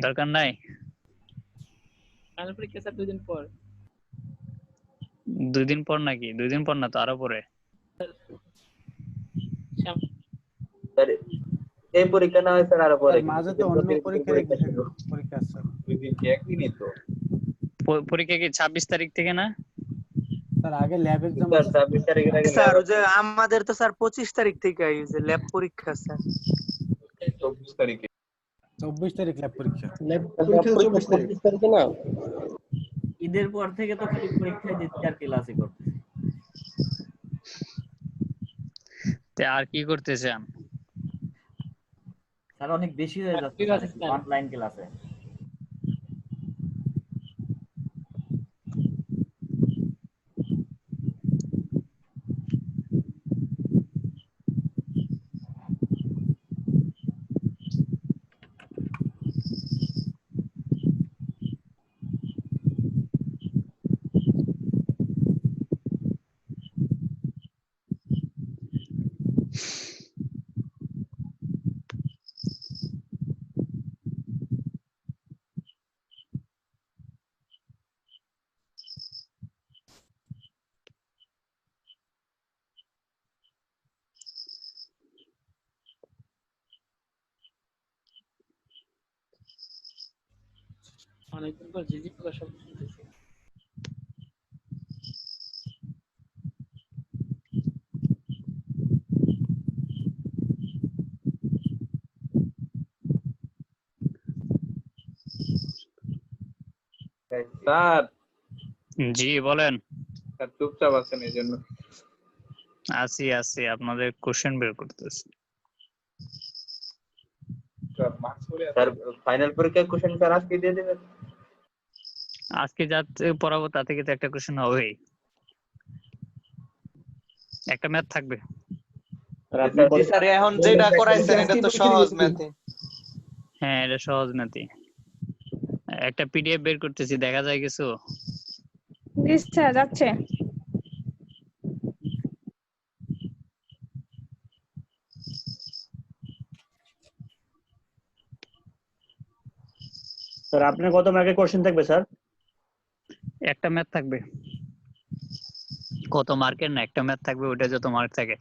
দরকার নাই। ফাইনাল পরীক্ষা স্যার 2 দিন পর। 2 দিন পর নাকি? 2 দিন পর না তো, আরো পরে। এই পরীক্ষা না হয় স্যার আরো পরে। মাঝে তো অন্য পরীক্ষা আছে। ওই দিন কি একদিনই তো? পরীক্ষা কি 26 তারিখ থেকে না? স্যার আগে ল্যাব এক্সাম স্যার আছে। 26 তারিখের আগে স্যার ওই যে আমাদের তো স্যার 25 তারিখ থেকে এই যে ল্যাব পরীক্ষা স্যার। 24 তারিখে। 24 তারিখ ল্যাব পরীক্ষা। ল্যাব পরীক্ষা 24 তারিখ। 25 তারিখে না? ঈদের পর থেকে তো খালি পরীক্ষায় দিচ্ছি আর ক্লাসই করতে। তে আর কি করতে চান? স্যার অনেক বেশি হয়ে যাচ্ছে ঠিক আছে স্যার। অনলাইন ক্লাসে। অনেকদিন পর ঝিঝি পোকা শব্দ শুনতেছি। স্যার জি বলেন। স্যার চুপচাপ আছেন এই জন্য। আছি আপনাদের কোশ্চেন বের করতেছি। স্যার মার্কস করে স্যার ফাইনাল পরীক্ষার কোশ্চেন স্যার আজকে দিয়ে দেবেন? আজকে যা পড়াবো তা থেকে তো একটা কোশ্চেন হবেই, একটা ম্যাথ থাকবে। জি স্যার, এখন যেটা করাইছেন এটা তো সহজ ম্যাথে। হ্যাঁ, এটা সহজ ম্যাথই। একটা পিডিএফ বের করতেছি, দেখা যায় কিছু? জি স্যার যাচ্ছে। স্যার আপনার কত মার্কের কোশ্চেন থাকবে স্যার? একটা ম্যাথ থাকবে। কত মার্কের না, একটা ম্যাথ থাকবে, ওটা যত মার্ক থাকে।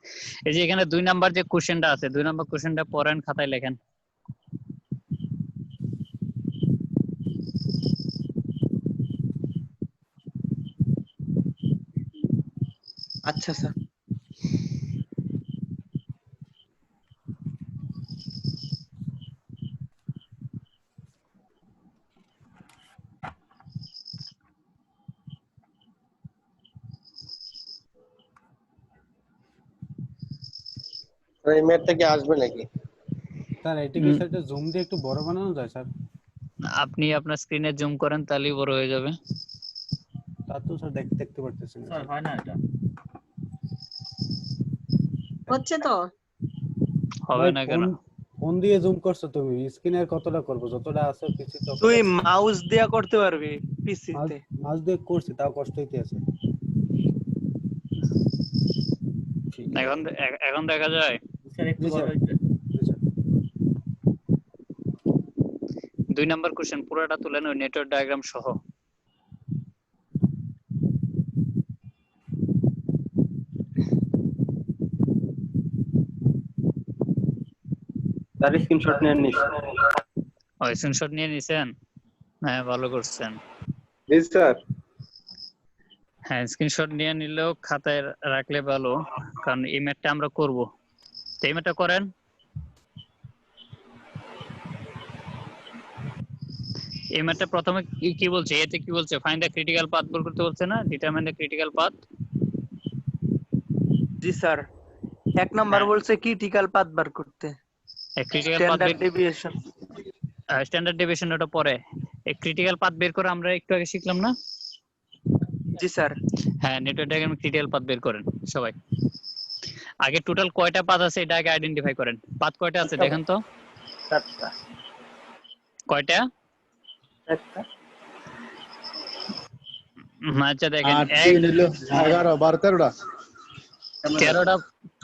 এই যে এখানে 2 নাম্বার যে কোশ্চেনটা আছে, 2 নাম্বার কোশ্চেনটা পড়েন, খাতায় লেখেন। আচ্ছা স্যার। এই ম্যাথটা কি আসবে নাকি? স্যার এটাকে স্যার একটু জুম দিয়ে একটু বড় বানানো যায় স্যার? আপনি আপনার স্ক্রিনে জুম করেন, তাহলেই বড় হয়ে যাবে। তা তো স্যার দেখতে পারতেছেন স্যার হয় না এটা। হচ্ছে তো। হবে না কেন? ফোন দিয়ে জুম করছো তুমি, স্ক্রিনে আর কতটা করব, যতটা আছে পিসি তো। তুই মাউস দিয়া করতে পারবি পিসিতে। মাউস দিয়ে করছি, তাও কষ্ট হইতে আছে। এখন দেখা যায়? স্যার একটু বড় হইছে। 2 নাম্বার কোশ্চেন পুরোটা তুলেন ওই নেটওয়ার্ক ডায়াগ্রাম সহ। তার স্ক্রিনশট নিয়ে নিস। ওই স্ক্রিনশট নিয়ে নিছেন? হ্যাঁ, ভালো করছেন। জি স্যার। হ্যাঁ, স্ক্রিনশট নিয়ে নিলেও খাতায় রাখলে ভালো, কারণ এই ম্যাথটা আমরা করব। তো এই ম্যাথটা করেন। এই ম্যাথটা প্রথমে কি বলছে, এতে কি বলছে? ফাইন্ড দ্য ক্রিটিক্যাল পাথ বের করতে বলছে না? Determine the critical path. G sir. 1 number বলছে ক্রিটিক্যাল পাথ বার করতে। Critical path standard deviation. Standard deviation ওটা পরে। এই ক্রিটিক্যাল পাথ বের করে আমরা একটু আগে শিখলাম না? জি স্যার। হ্যাঁ, নেটওয়ার্ক ডায়াগ্রামে ক্রিটিক্যাল পাথ বের করেন সবাই। আগে টোটাল কয়টা পাথ আছে এটা আগে আইডেন্টিফাই করেন। পাথ কয়টা আছে দেখেন তো? 7টা। কয়টা? 7টা। আচ্ছা দেখেন, 8 3 হলো 11 12 13টা।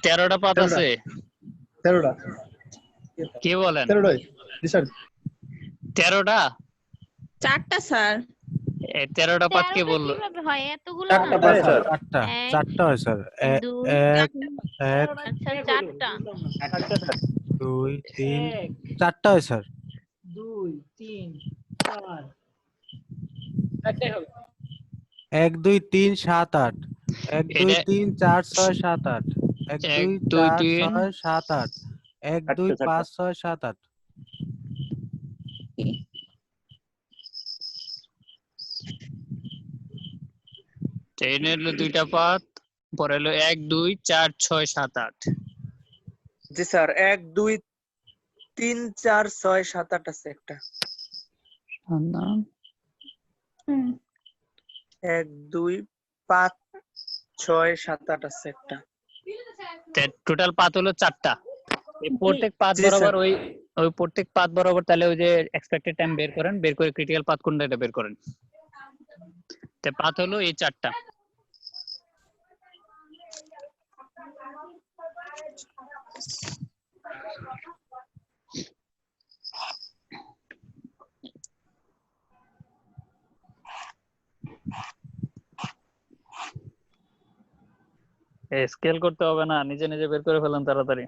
13টা পাথ আছে। 13টা। কি বলেন? 13টাই। জি স্যার। 13টা? 4টা স্যার। 13টা পাথ কে বললো? কিভাবে হয় এতগুলো? 4টা পাস স্যার। চারটা হয় স্যার। 1 আচ্ছা 4টা। 2 3 চারটা হয় স্যার। 2 3 4 একটাই হবে। 1 2 3 7 8 1 2 3 4 6 7 8 1 2 4 6 7 8 1 2 5 6 7 8। ট্রেনের হলো 2টা পাথ, পরে হলো 1 2 4 6 7 8। জি স্যার। 1 2 3 4 6 7 8 আছে একটা। 1 2 5 6 7 8 আছে একটা। টোটাল পাথ হলো 4টা। এই প্রত্যেক পাথ জি বরাবর স্যার। ওই প্রত্যেক পাথ বরাবর তাহলে ওই যে এক্সপেক্টেড টাইম বের করেন, বের করে ক্রিটিক্যাল পাথ কোনটা এটা বের করেন। তো পাথ হলো এই 4টা। স্কেল করতে হবে না, নিজে নিজে বের করে ফেলেন তাড়াতাড়ি।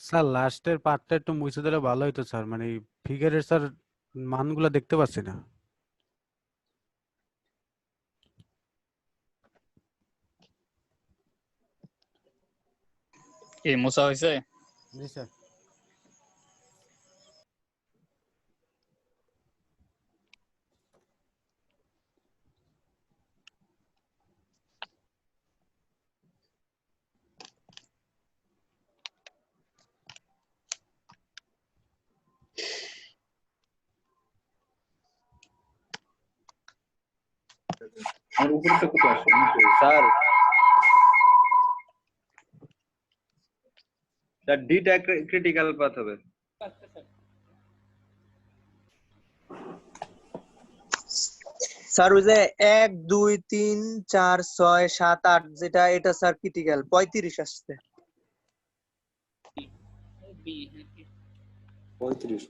স্যার লাস্টের পার্টটা একটু মুছে দিলে ভালো হতো স্যার, মানে ফিগারের স্যার মানগুলো দেখতে পাচ্ছি না। কি মোছা হয়েছে? জি স্যার। আর উপরেটা কত আসে? স্যার স্যার ডিটা ক্রিটিক্যাল পাথ হবে। স্যার ওই যে 1 2 3 4 6 7 8 যেটা এটা স্যার ক্রিটিক্যাল 35 আসছে। 35।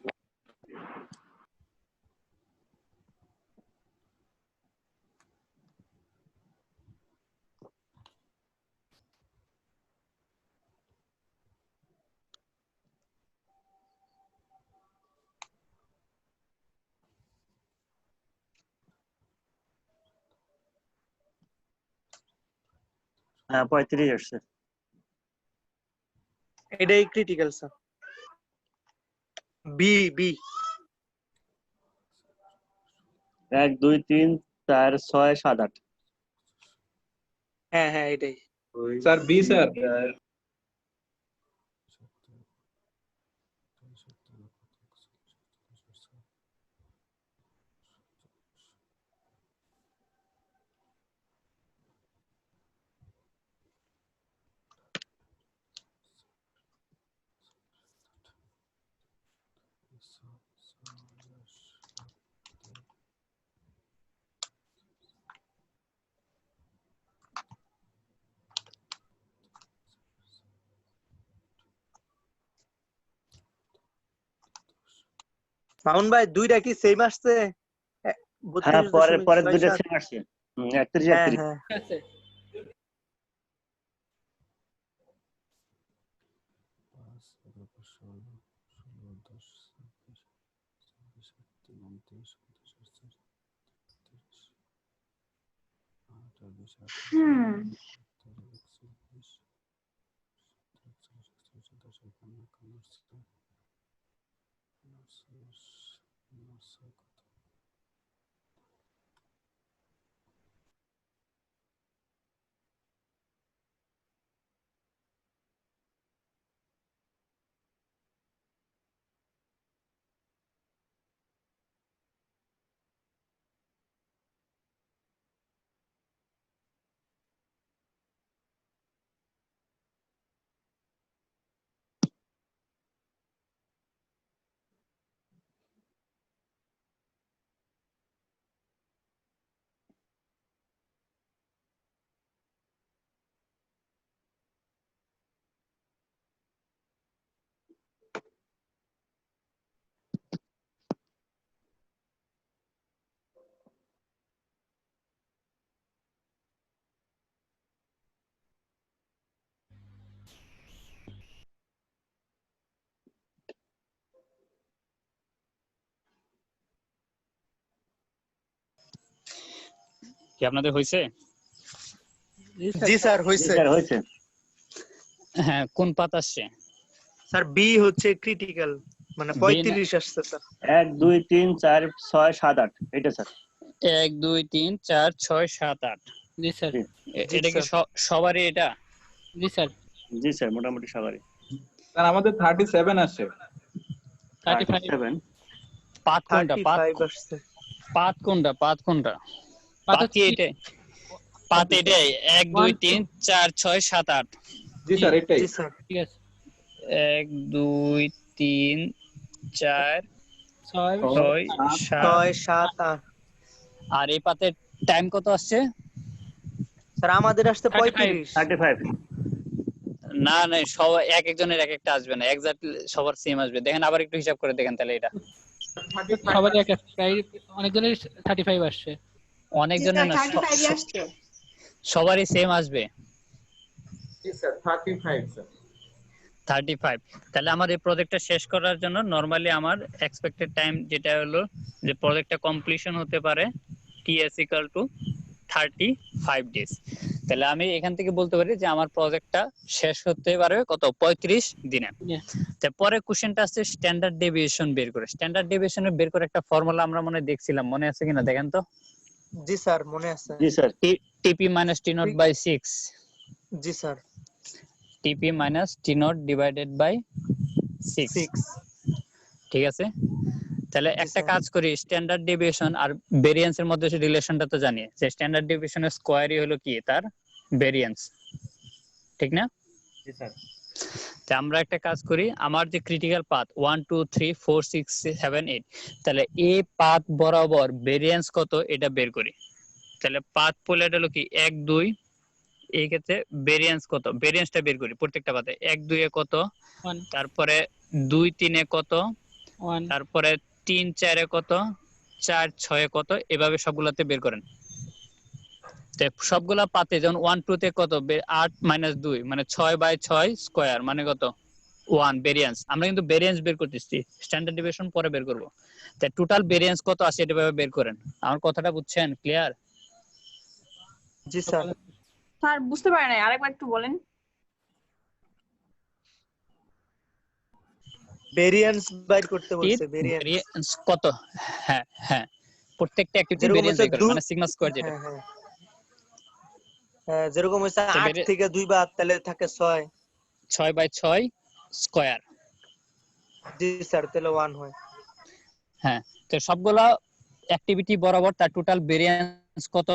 হ্যাঁ 35 আসছে। এটাই ক্রিটিক্যাল স্যার। B B 1 2 3 4 6 7 8। হ্যাঁ হ্যাঁ এটাই। Sir B sir. মামুন ভাই দুইটা কি সেম আসছে? হ্যাঁ 32.67 পরের দুইটা সেম আসছে। 31 হ্যাঁ 31। হ্যাঁ আছে। কি আপনাদের হয়েছে? জি স্যার জি হইছে। স্যার হয়েছে। হ্যাঁ, কোন পাত আসছে? স্যার বি হচ্ছে ক্রিটিক্যাল, মানে বি না, 35 আসছে স্যার। 1 2 3 4 6 7 8 এটা স্যার। 1 2 3 4 6 7 8। জি স্যার। জি জি এটা কি স্যার। সবারই এটা? জি স্যার। জি স্যার মোটামুটি সবারই। স্যার আমাদের 37 আসছে। 35 37 পাত কোনটা? 35 আসছে। পাত কোনটা? পাত কোনটা? পাত পাত কি হচ্ছে এটা? পাত এটাই 1 2 1 3 4 6 7 8। জি স্যার এটাই। জি স্যার। ঠিক আছে। 1 2 3 4 6 6 7। 6 7 8। আর এই পাতের টাইম কত আসছে? স্যার আমাদের আসছে 35। 35। 35 না না, সব এক একজনের এক একটা আসবে না, এক্স্যাক্টলি সবার সেম আসবে। দেখেন আবার একটু হিসাব করে দেখেন তাহলে। এটা সবারই এক এক প্রায় অনেকজনের 35 আসছে। অনেকজনের না, সবারই সেম আসবে জি স্যার 35 স্যার। 35। তাহলে আমার এই প্রজেক্টটা শেষ করার জন্য নরমালি আমার এক্সপেক্টেড টাইম যেটা হলো যে প্রজেক্টটা কমপ্লিশন হতে পারে ts equal to 35 ডেজ। তাহলে আমি এখান থেকে বলতে পারি যে আমার প্রজেক্টটা শেষ হতে পারে কত 35 দিনে। তারপরে কোশ্চেনটা আসছে স্ট্যান্ডার্ড ডেভিয়েশন বের করে। স্ট্যান্ডার্ড ডেভিয়েশন বের করে একটা ফর্মুলা আমরা মনে দেখছিলাম, মনে আছে কিনা দেখেন তো। জি স্যার মনে আছে। জি স্যার। TP - T0/6। জি স্যার। TP - T0/6। ঠিক আছে, তাহলে একটা কাজ করি, স্ট্যান্ডার্ড ডেভিয়েশন আর ভেরিয়েন্স এর মধ্যে রিলেশনটা তো জানি, যে স্ট্যান্ডার্ড ডেভিয়েশনের স্কয়ারই হলো কি তার ভেরিয়েন্স, ঠিক না? জি স্যার। তা আমরা একটা কাজ করি, আমার যে ক্রিটিক্যাল পাথ 1 2 3 4 6 7 8, তাহলে এই পাথ বরাবর ভেরিয়েন্স কত এটা বের করি। তাহলে পাথ পোলার হলো কি 1 2, এই ক্ষেত্রে ভেরিয়েন্স কত, ভেরিয়েন্সটা বের করি প্রত্যেকটা পাথে। 1 2 এ কত, তারপরে 2 3 এ কত, তারপরে 3 4 এ কত, 4 6 এ কত, এভাবে সবগুলাতে বের করেন। তো সবগুলা পাতে যেমন 1 2 তে কত 8 - 2 মানে 6/6 স্কয়ার মানে কত 1 ভেরিয়েন্স। আমরা কিন্তু ভেরিয়েন্স বের করতেছি, স্ট্যান্ডার্ড ডেভিয়েশন পরে বের করব। তাই টোটাল ভেরিয়েন্স কত আসে এটা ভাবে বের করেন। আমার কথাটা বুঝছেন? ক্লিয়ার? জি স্যার। স্যার বুঝতে পারি নাই, আরেকবার একটু বলেন। ভেরিয়েন্স বাইর করতে বলছে। ভেরিয়েন্স কত? হ্যাঁ হ্যাঁ, প্রত্যেকটা অ্যাক্টিভিটি যেরকম ভেরিয়েন্স হচ্ছে বের করেন, মানে সিগমা স্কয়ার যেটা। হ্যাঁ হ্যাঁ, যেরকম হচ্ছে তো 8 থেকে 2 বাদ তাহলে থাকে 6। 6/6 স্কয়ার। জি স্যার, তাহলে 1 হয়। হ্যাঁ, তো সবগুলা অ্যাক্টিভিটি বরাবর তার টোটাল ভেরিয়েন্স কত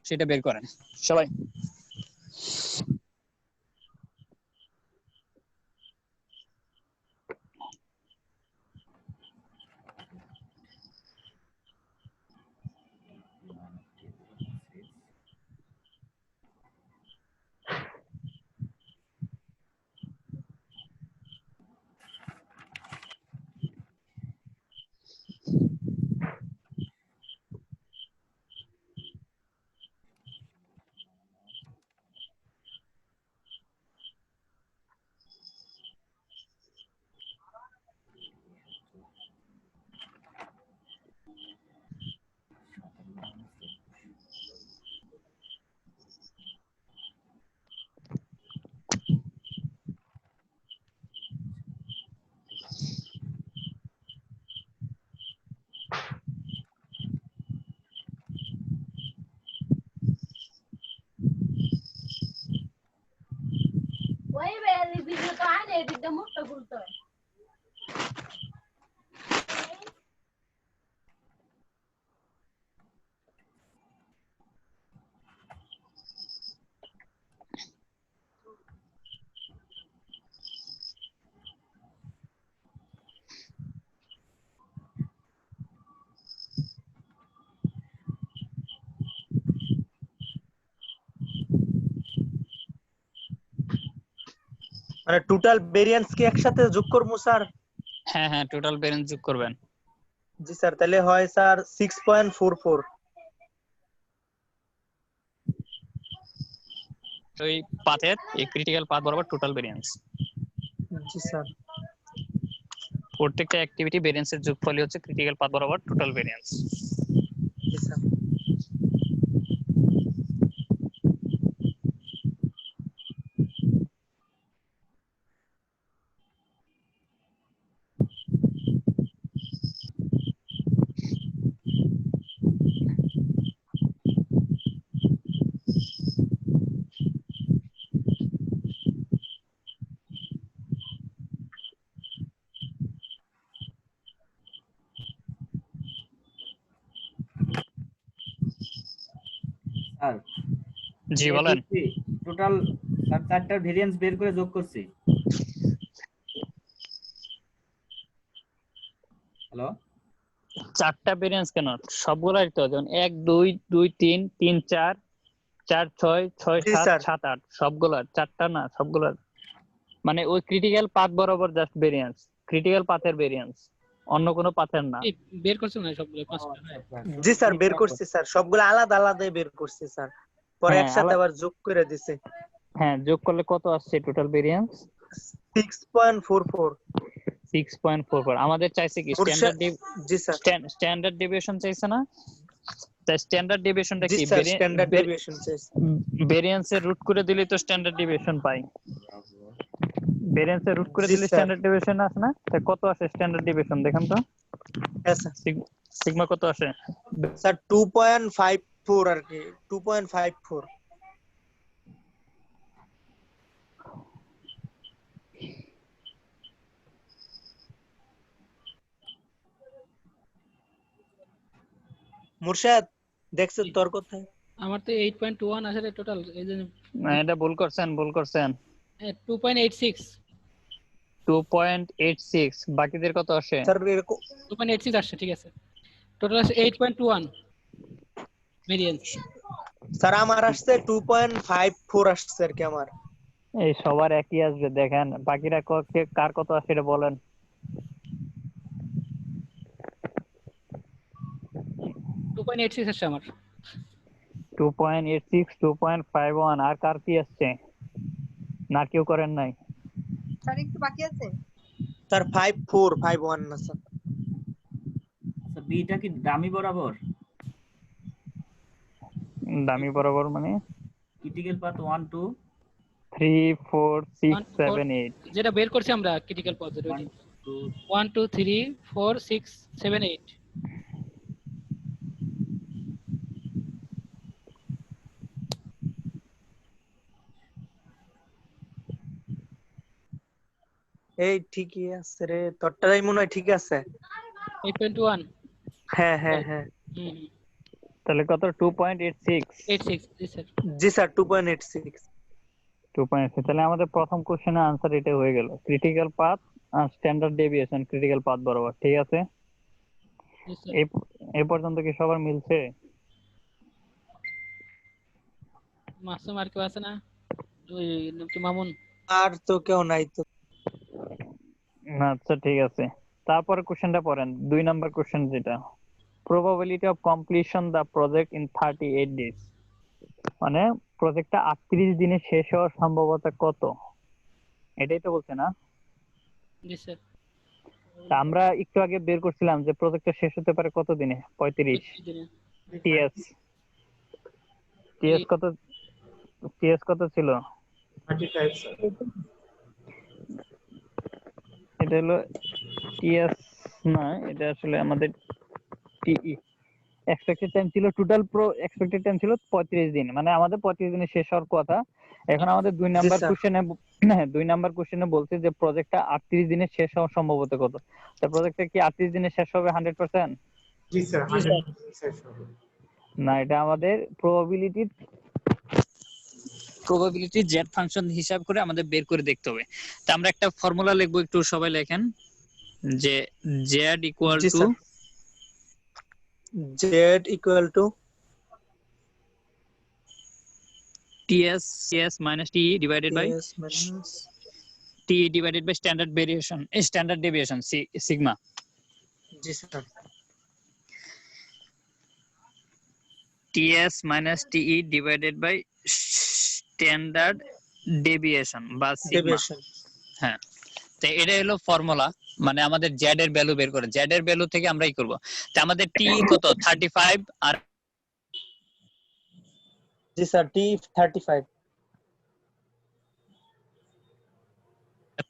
সেটা বের করেন সবাই। वही वाली वीडियो तो आने एकदम मोठं बोलतोय। মানে টোটাল ভেরিয়েন্স কি একসাথে যোগ করবো স্যার? হ্যাঁ হ্যাঁ, টোটাল ভেরিয়েন্স যোগ করবেন। জি স্যার, তাহলে হয় স্যার 6.44। ওই পাথের এই ক্রিটিক্যাল পাথ বরাবর টোটাল ভেরিয়েন্স জি স্যার। প্রত্যেকটা অ্যাক্টিভিটি ভেরিয়েন্সের যোগফলই হচ্ছে ক্রিটিক্যাল পাথ বরাবর টোটাল ভেরিয়েন্স। জি স্যার। স্যার জি বলেন। টোটাল স্যার চারটার ভেরিয়েন্স বের করে যোগ করছি। হ্যালো, চারটা ভেরিয়েন্স কেন, সবগুলাই তো, যেমন 1 2 2 3 3 4 4 6 6 জি 7 স্যার। 7 8 সবগুলার, চারটা না সবগুলার, মানে ওই ক্রিটিক্যাল পাথ বরাবর জাস্ট ভেরিয়েন্স, ক্রিটিক্যাল পাথের ভেরিয়েন্স, অন্য কোনো পাথের না। বের করছো না সবগুলো পাঁচটা? জি স্যার বের করছি স্যার, সবগুলো আলাদা আলাদা বের করছি স্যার, পরে হ্যাঁ, একসাথে আবার যোগ করে দিছে। হ্যাঁ, যোগ করলে কত আসছে টোটাল ভেরিয়েন্স? 6.44। 6.44। আমাদের চাইছে কি স্ট্যান্ডার্ড জি স্যার। স্ট্যান্ডার্ড ডেভিয়েশন চাইছে না? তাই স্ট্যান্ডার্ড ডেভিয়েশনটা জি কি? স্যার স্ট্যান্ডার্ড ডেভিয়েশন চাইছে। ভেরিয়েন্সের রুট করে দিলেই তো স্ট্যান্ডার্ড ডেভিয়েশন পাই। ভেরিয়েন্সের রুট করে জি দিলে স্যার। স্ট্যান্ডার্ড ডেভিয়েশন আসে না? তাই কত আসে স্ট্যান্ডার্ড ডেভিয়েশন দেখেন তো। হ্যাঁ স্যার। সিগমা কত আসে? স্যার 2.54 আর কি, 2.54। মুর্শিদ দেখছেন তোর কোথায়? আমার তো 8.21 আসলে টোটাল, এই যে না, এটা ভুল করছেন 2.86 2.86। বাকিদের কত আসে? স্যার এরকম 2.86 আসছে, ঠিক আছে। টোটাল আছে 8.21 ভেরিয়েন্স। স্যার আমার আসছে 2.54 আসছে আর কি আমার। এই সবার একই আসবে, দেখেন বাকিরা কার কত আসে এটা বলেন। 2.86 আসছে আমার। 2.86 2.51। আর কার কি আসছে? না কেউ করেন নাই? স্যার একটু বাকি আছে। স্যার 5451 না স্যার। আচ্ছা বিটা কি ডামি বরাবর? দামি বরাবর মানে ক্রিটিক্যাল পাথ 1 2 3 4 6 7 8। যেটা বের করছি আমরা ক্রিটিক্যাল পাথ 1 2 3 4 6 7 8। এই ঠিকই আছে রে, তোরটাই মনে হয় ঠিক আছে। 8.1। হ্যাঁ হ্যাঁ হ্যাঁ। তাহলে কত? 2.86। 86 জি স্যার। জি স্যার 2.86। 2.86। তাহলে আমাদের প্রথম কোশ্চেনের आंसर এটা হয়ে গেল, ক্রিটিক্যাল পাথ আর স্ট্যান্ডার্ড ডেভিয়েশন ক্রিটিক্যাল পাথ বরাবর। ঠিক আছে, এই পর্যন্ত কি সবার মিলছে? মাসুম আর কেউ আছে না? ওই কি মামুন? আর তো কেউ নাই তো। আচ্ছা ঠিক আছে, তারপরে কোশ্চেনটা পড়েন। 2 নাম্বার কোশ্চেন যেটা, probability of completion the project in 38 days, মানে প্রজেক্টটা 38 দিনে শেষ হওয়ার সম্ভাবনা কত, এটাই তো বলছে না? জি স্যার। তা আমরা একটু আগে বের করছিলাম যে প্রজেক্টটা শেষ হতে পারে কত দিনে? 35 দিনে। টিএস কত ছিল? 35 স্যার। এটা হলো টিএস না, এটা আসলে আমাদের টিই। এক্সপেক্টেড টাইম ছিল, টোটাল এক্সপেক্টেড টাইম ছিল 35 দিন, মানে আমাদের 35 দিনে শেষ হওয়ার কথা। এখন আমাদের 2 নাম্বার কোশ্চেনে, হ্যাঁ 2 নাম্বার কোশ্চেনে বলছে যে প্রজেক্টটা 38 দিনে শেষ হওয়ার সম্ভাবনা কত। তা প্রজেক্টটা কি 38 দিনে শেষ হবে 100%? জি স্যার 100% শেষ হবে না, এটা আমাদের প্রবাবিলিটি জেড ফাংশন হিসাব করে আমাদের বের করে দেখতে হবে। তা আমরা একটা ফর্মুলা লিখবো, একটু সবাই লেখেন, যে Z equal two TS minus TE divided by TE divided by standard deviation sigma. G sir. TS minus TE divided by standard deviation বা sigma. হ্যাঁ, তো এটা হলো ফর্মুলা, মানে আমাদের জেড এর ভ্যালু বের করে, জেড এর ভ্যালু থেকে আমরা ই করব। তো আমাদের টি কত 35 আর জি স্যার টি 35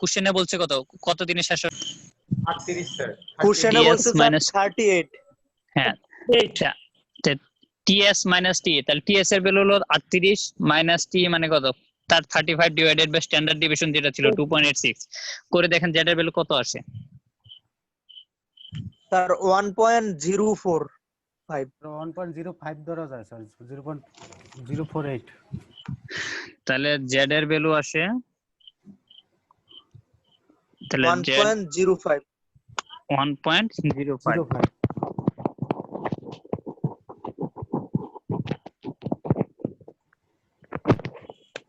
কোশ্চেনে বলছে কত, কত দিনে শেষ হবে? 38 স্যার। কোশ্চেনে বলছে স্যার 38। হ্যাঁ টিএস মাইনাস টি, তাহলে টিএস এর ভ্যালু হলো 38 মাইনাস টি মানে কত, তার 35 ডিভাইডেড বাই স্ট্যান্ডার্ড ডিভিশন যেটা ছিল 2.86 করে দেখেন জেড এর ভ্যালু কত আসে। স্যার 1.045 1.05 ধরা যায় স্যার, 0.048। তাহলে জেড এর ভ্যালু আসে তাহলে 1.05 1.05।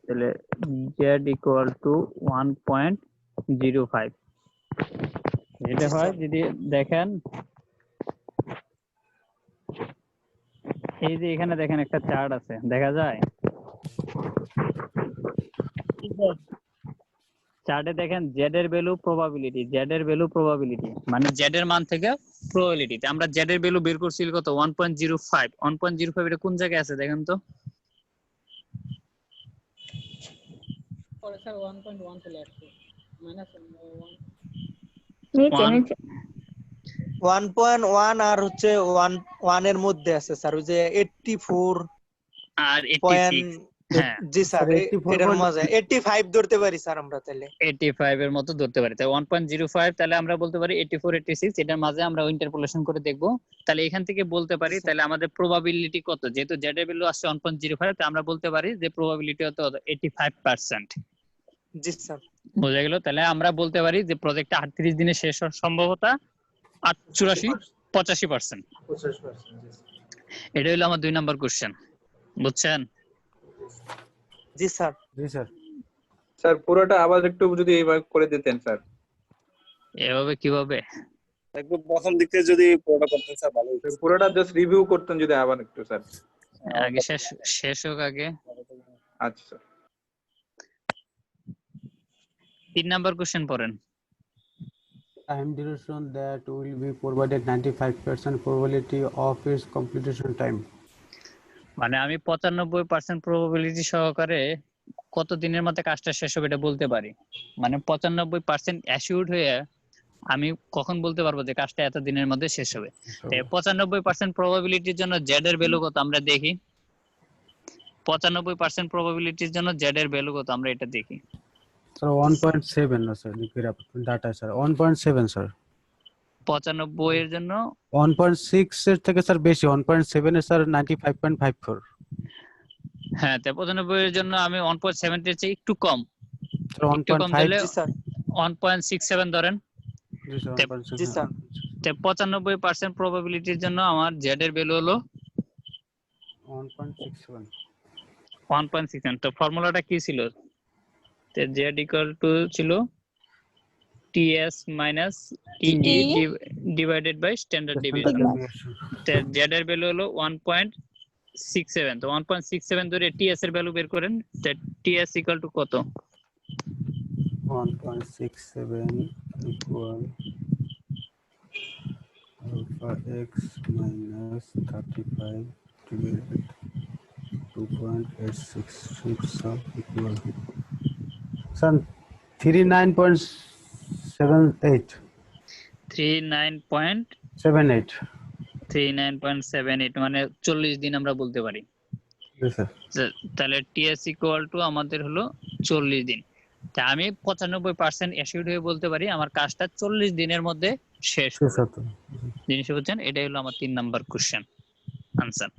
তাহলে z equal to 1.05 যেটা হয় যদি দেখেন এই যে এখানে দেখেন একটা চার্ট আছে, দেখা যায় চার্টে দেখেন জেড এর ভ্যালু প্রবাবিলিটি, জেড এর ভ্যালু প্রবাবিলিটি মানে জেড এর মান থেকে প্রবাবিলিটি, আমরা জেড এর ভ্যালু বের করছি কত 1.05। 1.05 এটা কোন জায়গায় আছে দেখেন তো? পরে স্যার 1.1 চলে আসছে মাইনাস 1 নিচে নিচে 1.1 আর হচ্ছে 1 এর মধ্যে আছে স্যার, ওই যে 84 আর 86। হ্যাঁ জি স্যার এটার মধ্যে 85 ধরতে পারি স্যার আমরা, তাহলে 85 এর মতো ধরতে পারি। তাই 1.05 তাহলে আমরা বলতে পারি 84 86 এটার মাঝে আমরা ইন্টারপোলেশন করে দেখব। তাহলে এখান থেকে বলতে পারি তাহলে আমাদের প্রবাবিলিটি কত, যেহেতু জেড এর ভ্যালু আসছে 1.05 তাই আমরা বলতে পারি যে প্রবাবিলিটি কত 85%। জি স্যার বোঝা গেল? তাহলে আমরা বলতে পারি যে প্রজেক্টটা 38 দিনে শেষ হওয়ার সম্ভাবনা 85% এটা হলো আমার 2 নাম্বার কোশ্চেন। বুঝছেন? জি স্যার। জি স্যার। স্যার পুরোটা আবার একটু যদি এইভাবে করে দিতেন স্যার। এভাবে কিভাবে? একদম প্রথম দিক থেকে যদি পুরোটা করতেন স্যার ভালো হতো। পুরোটা জাস্ট রিভিউ করতেন যদি আবার একটু স্যার। আগে শেষ হোক আগে। আচ্ছা স্যার। 3 নাম্বার কোশ্চেন পড়েন। Time duration that will be provided 95% probability of its completion time. মানে আমি 95% প্রবাবিলিটি সহকারে কত দিনের মধ্যে কাজটা শেষ হবে এটা বলতে পারি। মানে 95% অ্যাসিউরড হয়ে আমি কখন বলতে পারবো যে কাজটা এত দিনের মধ্যে শেষ হবে। তাই 95% প্রবাবিলিটির জন্য জেড এর ভ্যালু কত আমরা দেখি। 95% প্রবাবিলিটির জন্য জেড এর ভ্যালু কত আমরা এটা দেখি। স্যার 1.7 না স্যার, ডাটা স্যার 1.7 স্যার। 95 এর জন্য 1.6 এর থেকে স্যার বেশি, 1.7 এর স্যার 95.54। হ্যাঁ তাই 95 এর জন্য আমি 1.7 এর চেয়ে একটু কম, স্যার একটু কম 1.5 দিলে 1.67 ধরেন। জি স্যার 1.6। জি স্যার। তাই 95% প্রবাবিলিটির জন্য আমার জেড এর ভ্যালু হলো 1.61। 1.67। তো ফর্মুলাটা কি ছিল? তো জেড ইকুয়াল টু ছিল TS minus TE divided by standard division. তো জেড এর ভ্যালু হলো 1.67। তো 1.67 ধরে টিএস এর ভ্যালু বের করেন। তো টিএস ইকুয়াল টু কত? 1.67 equal alpha x minus 35 divided 2.866 equal son 39.78 39.78 মানে 40 দিন আমরা বলতে পারি। তাহলে টিএস ইকুয়াল টু আমাদের হলো 40 দিন। তা আমি 95% অ্যাসিউরড হয়ে বলতে পারি আমার কাজটা 40 দিনের মধ্যে শেষ হবে। জিনিস বুঝছেন? এটাই হলো আমার 3 নাম্বার কোশ্চেন আনসার।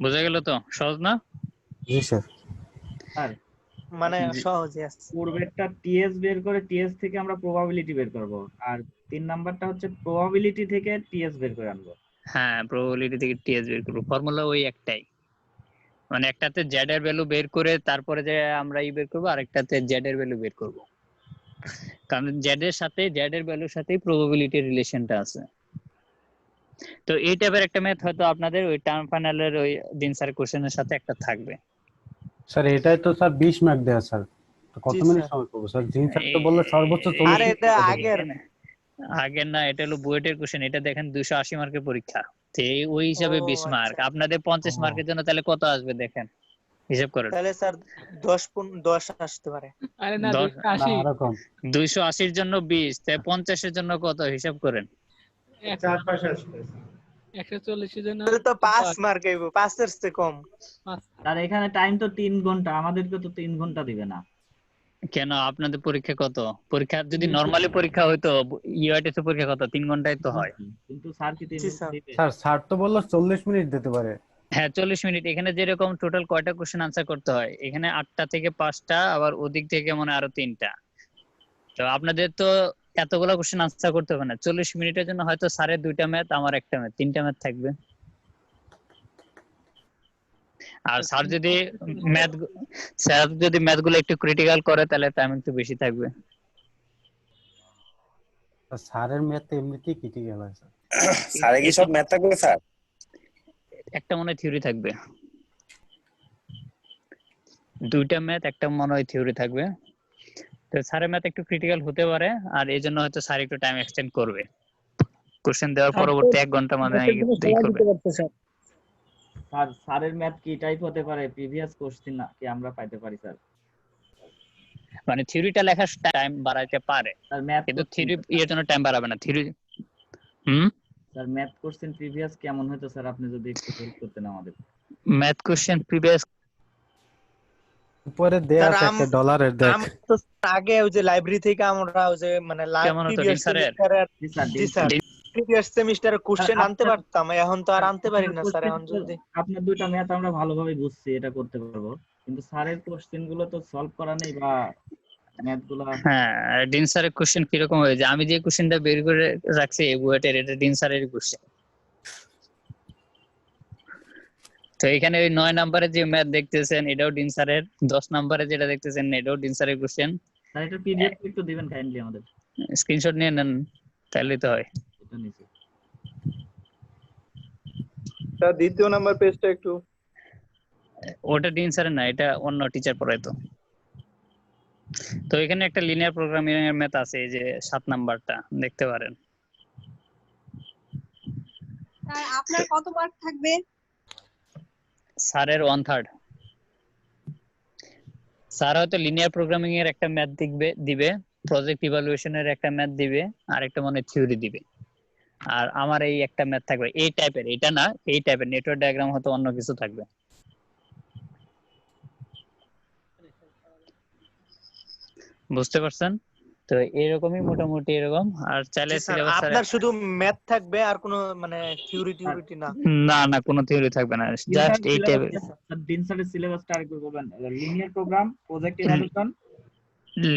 বোঝা গেল তো? সহজ না? জি স্যার। স্যার মানে সহজে আছে। পূর্বেরটা টিএস বের করে টিএস থেকে আমরা প্রবাবিলিটি বের করব, আর 3 নাম্বারটা হচ্ছে প্রবাবিলিটি থেকে টিএস বের করে আনবো। হ্যাঁ প্রবাবিলিটি থেকে টিএস বের করব। ফর্মুলা ওই একটাই, মানে একটাতে জেড এর ভ্যালু বের করে তারপরে যে আমরা বের করব, আরেকটাতে জেড এর ভ্যালু বের করব। কারণ জেড এর সাথে জেড এর ভ্যালুর সাথে প্রবাবিলিটির রিলেশনটা আছে। তো এই টাইপের একটা ম্যাথ হয়তো আপনাদের ওই টার্ম ফাইনালের ওই দিন স্যার কোশ্চেনের সাথে একটা থাকবে। স্যার এটাই তো স্যার 20 মার্ক দেয়া স্যার। তো কত জি মিনিট স্যার। সময় পাবো স্যার? জিন স্যার তো বললে সর্বোচ্চ 40 আরে মিনিট এটা কথা বলবো। আগের আগের না, এটা হলো বুয়েটের কোশ্চেন। এটা দেখেন 280 মার্কের পরীক্ষা, তো ওই হিসাবে ও 20 মার্ক। আচ্ছা। আপনাদের 50 ও। মার্কের জন্য তাহলে কত আসবে দেখেন, হিসাব করেন। তাহলে স্যার 10 আসতে পারে। আরে না 10 না 280 আরো কম। 280 এর জন্য 20, তাই 50 এর জন্য কত হিসাব করেন। 4-5 আসবে। 140 এর জন্য তাহলে তো 5 মার্ক আইবো, 5 এর চেয়ে কম। আর এখানে টাইম তো 3 ঘন্টা, আমাদেরকে তো 3 ঘন্টা দিবে না। কেন আপনাদের পরীক্ষা কত? পরীক্ষা যদি নরমালি পরীক্ষা হইতো, ইউআইটিএস এর পরীক্ষা কত 3 ঘন্টায় তো হয়। কিন্তু স্যার কি 3 জি ঘন্টা স্যার। দিবে? স্যার স্যার তো বললো 40 মিনিট দিতে পারে। হ্যাঁ 40 মিনিট। এখানে যেরকম টোটাল কয়টা কোশ্চেন আনসার করতে হয়, এখানে 8টা থেকে 5টা, আবার ওদিক থেকে মনে হয় আরো 3টা। তো আপনাদের তো এতগুলো কোশ্চেন আনসার করতে হবে না। 40 মিনিটের জন্য হয়তো স্যারের 2টা ম্যাথ, আমার 1টা ম্যাথ, 3টা ম্যাথ থাকবে। আর স্যার যদি ম্যাথগুলো একটু ক্রিটিক্যাল করে তাহলে টাইম একটু বেশি থাকবে। স্যারের ম্যাথ এমনিতেই ক্রিটিক্যাল হয় স্যার। স্যারে কি সব ম্যাথ থাকবে স্যার? একটা মনে হয় থিওরি থাকবে, 2টা ম্যাথ, একটা মনে হয় থিওরি থাকবে। তো স্যারের ম্যাথ একটু ক্রিটিক্যাল হতে পারে, আর এই জন্য হয়তো স্যার একটু টাইম এক্সটেন্ড করবে। কোশ্চেন দেওয়ার পরবর্তী 1 ঘন্টা মানে করবে। স্যার স্যারের ম্যাথ কি টাইপ হতে পারে? প্রিভিয়াস কোশ্চেন কি আমরা পাইতে পারি স্যার? মানে থিওরিটা লেখার টাইম বাড়াইতে পারে, স্যার ম্যাথ কিন্তু থিওরি এর জন্য টাইম বাড়াবে না। Theory sir math question previous কেমন হতো স্যার, আপনি যদি একটু হেল্প করতেন আমাদের। ম্যাথ কোশ্চেন প্রিভিয়াস উপরে দেয়া স্যার আছে একটা ডলারের দেখ। আমরা তো আগে ওই যে লাইব্রেরি থেকে আমরা ওই যে মানে কেমন হতো প্রিভিয়াস স্যারের? সেমিস্টারের জি স্যার, জি স্যার প্রিভিয়াস সেমিস্টারের কোশ্চেন আনতে আপনার পারতাম, এখন তো আর আনতে পারি না স্যার। এখন আপনার যদি আপনার 2টা ম্যাথ আমরা ভালোভাবে বুঝছি, এটা করতে পারবো, কিন্তু স্যারের কোশ্চেন গুলো তো সলভ করা নেই, বা ম্যাথ গুলো। হ্যাঁ, ডিন স্যারের কোশ্চেন কিরকম হয়েছে? আমি যে কোশ্চেনটা বের করে রাখছি বুয়েটের, এটা ডিন স্যারের কোশ্চেন। তো এখানে ওই 9 নম্বরে যে ম্যাথ দেখতেছেন এটাও ডিন স্যারের, 10 নম্বরে যেটা দেখতেছেন এটাও ডিন স্যারের কোশ্চেন। স্যার এটা পিডিএফ একটু দিবেন কাইন্ডলি আমাদের। স্ক্রিনশট নিয়ে নেন, তাহলে তো হয়। এটা নিচে স্যার দ্বিতীয় নাম্বার পেজটা একটু। ওটা ডিন স্যারের না, এটা অন্য টিচার পড়াইতো। তো এখানে একটা লিনিয়ার প্রোগ্রামিং এর ম্যাথ আছে, এই যে 7 নাম্বারটা দেখতে পারেন। স্যার আপনার কত মার্ক থাকবে? স্যারের 1/3। স্যার হয়তো লিনিয়ার প্রোগ্রামিং এর একটা ম্যাথ দিবে, প্রজেক্ট ইভালুয়েশনের একটা ম্যাথ দিবে, আর একটা মনে থিওরি দিবে। আর আমার এই একটা ম্যাথ থাকবে এই টাইপের, এটা না এই টাইপের নেটওয়ার্ক ডায়াগ্রাম, হয়তো অন্য কিছু থাকবে। বুঝতে পারছেন? তো এরকমই মোটামুটি এরকম। আর চাইলে সিলেবাস আপনার শুধু ম্যাথ থাকবে আর কোনো মানে থিওরি টিউরিটি না? না কোনো থিওরি থাকবে না, জাস্ট এই টাইপের। ডিন স্যারের সিলেবাসটা আরেকটু বলবেন। Linear program, project evaluation,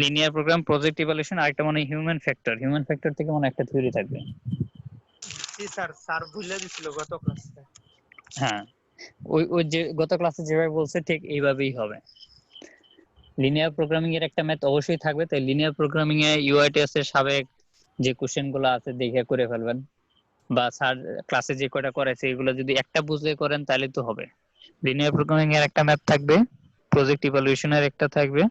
linear program, project evaluation, আর একটা মানে হিউম্যান ফ্যাক্টর থেকে মনে একটা থিওরি থাকবে। জি স্যার, স্যার ভুলে দিছিল গত ক্লাসে। হ্যাঁ, ওই যে গত ক্লাসে যেভাবে বলছে ঠিক এইভাবেই হবে। লিনিয়ার প্রোগ্রামিং এর একটা ম্যাথ অবশ্যই থাকবে, তাই লিনিয়ার প্রোগ্রামিং এ ইউআইটিএস এর সাবেক যে কোশ্চেন গুলো আছে দেখে করে ফেলবেন, বা স্যার ক্লাসে যে কয়টা করেছে এগুলো যদি একটা বুঝলে করেন তাহলে তো হবে। লিনিয়ার প্রোগ্রামিং এর একটা ম্যাথ থাকবে, প্রজেক্ট ইভালুয়েশনের একটা থাকবে,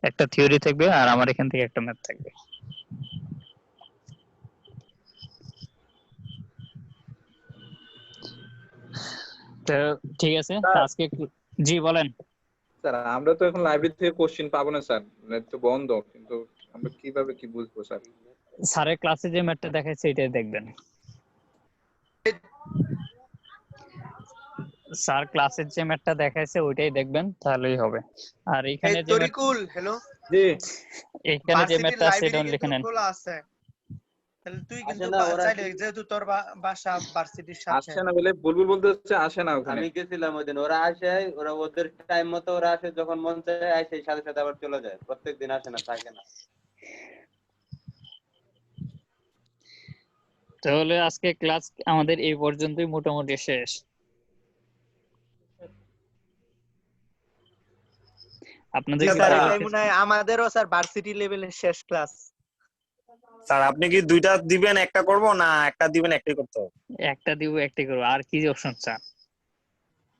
একটা থিওরি থাকবে, আর আমার এখান থেকে একটা ম্যাথ থাকবে। তো ঠিক আছে, আজকে জি বলেন। স্যার আমরা তো এখন লাইব্রেরি থেকে কোশ্চেন পাবো না স্যার, নেট তো বন্ধ, কিন্তু আমরা কিভাবে কি বুঝবো স্যার? স্যারের ক্লাসে যে ম্যাথটা দেখাচ্ছে এটাই দেখবেন। স্যার ক্লাসের যে ম্যাথটা দেখাইছে ওইটাই দেখবেন, তাহলেই হবে। আর এখানে যে তরিকুল, হ্যালো জি, এখানে যে ম্যাথটা আছে এটা লিখে নেন। তাহলে তুই কিন্তু চাইলে যেহেতু তোর বাসা ভার্সিটির সাথে আসে না বলে বুলবুল বলতে হচ্ছে আসে না ওখানে। আমি গেছিলাম ওইদিন, ওরা আসে, ওরা ওদের টাইম মতো ওরা আসে, যখন মন চায় আসে, সাথে সাথে আবার চলে যায়, প্রত্যেকদিন আসে না, থাকে না। তাহলে আজকে ক্লাস আমাদের এই পর্যন্তই মোটামুটি শেষ। আপনাদের আমাদেরও স্যার ভার্সিটি লেভেলের শেষ ক্লাস। স্যার আপনি কি দুইটা দিবেন, একটা করব না একটা দিবেন একটাই করতে হবে? একটা দিব, একটাই করব। আর কি অপশন স্যার?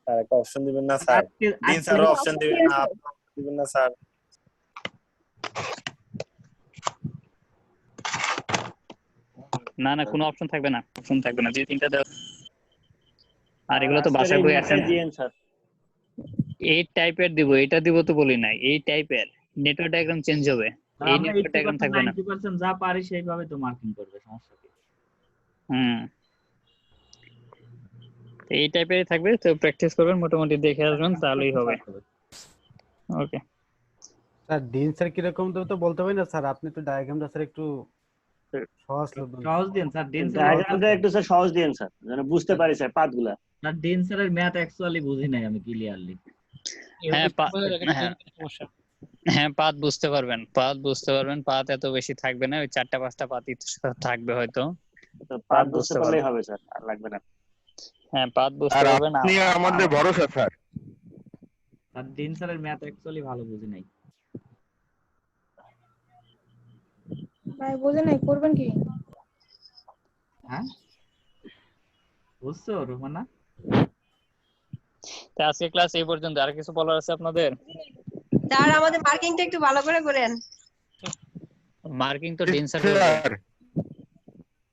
স্যার একটা অপশন দিবেন না স্যার? দিন স্যারও অপশন দিবেন না, আপনি দিবেন না স্যার? না না কোনো অপশন থাকবে না, অপশন থাকবে না, যে তিনটা দেওয়া। আর এগুলো তো বাসার বই আছে না। দিয়েন স্যার। এই টাইপের দিব, এটা দিব তো বলি নাই, এই টাইপের নেটওয়ার্ক ডায়াগ্রাম চেঞ্জ হবে, এই আমরা নেটওয়ার্ক ডায়াগ্রাম থাকবে না। 90% যা পারি সেইভাবে তো মার্কিং করবে, সমস্যা কি? হুম, এই টাইপের থাকবে, তো প্র্যাকটিস করবেন, মোটামুটি দেখে আসবেন, তাহলেই হবে। ওকে স্যার দিন স্যার কিরকম তো বলতে পারি না স্যার, আপনি তো ডায়াগ্রামটা স্যার একটু সহজ সহজ দিন স্যার, দিন স্যার ডায়াগ্রামটা একটু স্যার সহজ দিয়েন স্যার, যেন বুঝতে পারি স্যার পাতগুলা। স্যার দিন স্যারের ম্যাথ অ্যাকচুয়ালি বুঝি নাই আমি ক্লিয়ারলি। হ্যাঁ হ্যাঁ পাত বুঝতে পারবেন, পাত বুঝতে পারবেন, পাত এত বেশি থাকবে না, ওই 4টা-5টা পাতই থাকবে হয়তো। পাত বুঝতে পারলেই হবে স্যার, আর লাগবে না। হ্যাঁ পাত বুঝতে পারবেন। আপনি আমাদের ভরসা স্যার। স্যার দিন স্যারের ম্যাথ অ্যাকচুয়ালি ভালো বুঝি নাই। ভাই বুঝে নাই, করবেন কি? হ্যাঁ বুঝছো রোমানা? তো আজকে ক্লাস এই পর্যন্ত, আর কিছু বলার আছে আপনাদের? স্যার আমাদের মার্কিংটা একটু ভালো করে করেন। মার্কিং তো ডিন স্যার করবে।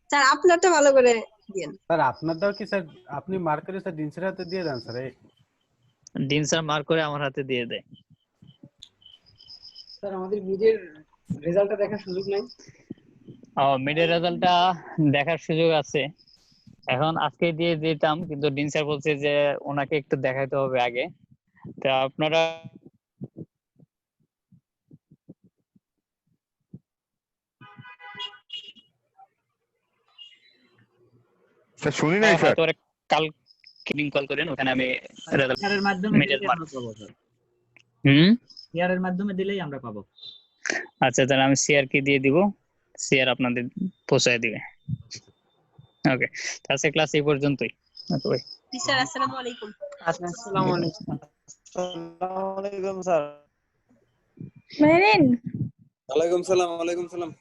স্যার আপনারটা ভালো করে দেন। স্যার আপনার দাও কি স্যার, আপনি মার্ক করে স্যার দিন স্যার হাতে দিয়ে দেন স্যার। ডিন স্যার মার্ক করে আমার হাতে দিয়ে দেয়। স্যার আমাদের মিডের রেজাল্টটা দেখার সুযোগ নাই। মিডের রেজাল্টটা দেখার সুযোগ আছে, এখন আজকে দিয়ে দিতাম, কিন্তু ডিন স্যার বলছে যে ওনাকে একটু দেখাইতে হবে আগে। তা আপনারা স্যার শুনি নাই স্যার। কাল কিনিং কল করেন, ওখানে আমি শেয়ারের মাধ্যমে দিলেই আমরা পাবো স্যার। শেয়ারের মাধ্যমে দিলেই আমরা পাবো। আচ্ছা তাহলে আমি শেয়ার কি দিয়ে দিব, শেয়ার আপনাদের পৌঁছায় দিবে। ওকে, তাহলে ক্লাস এই পর্যন্তই। ওকে ভাই, স্যার আসসালামু আলাইকুম। আসসালামু আলাইকুম। আসসালামু আলাইকুম স্যার। মেরিন ওয়ালাইকুম সালাম। ওয়ালাইকুম সালাম।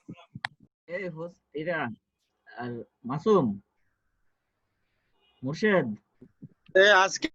এই এরা আর মাসুম মুর্শেদ আজকে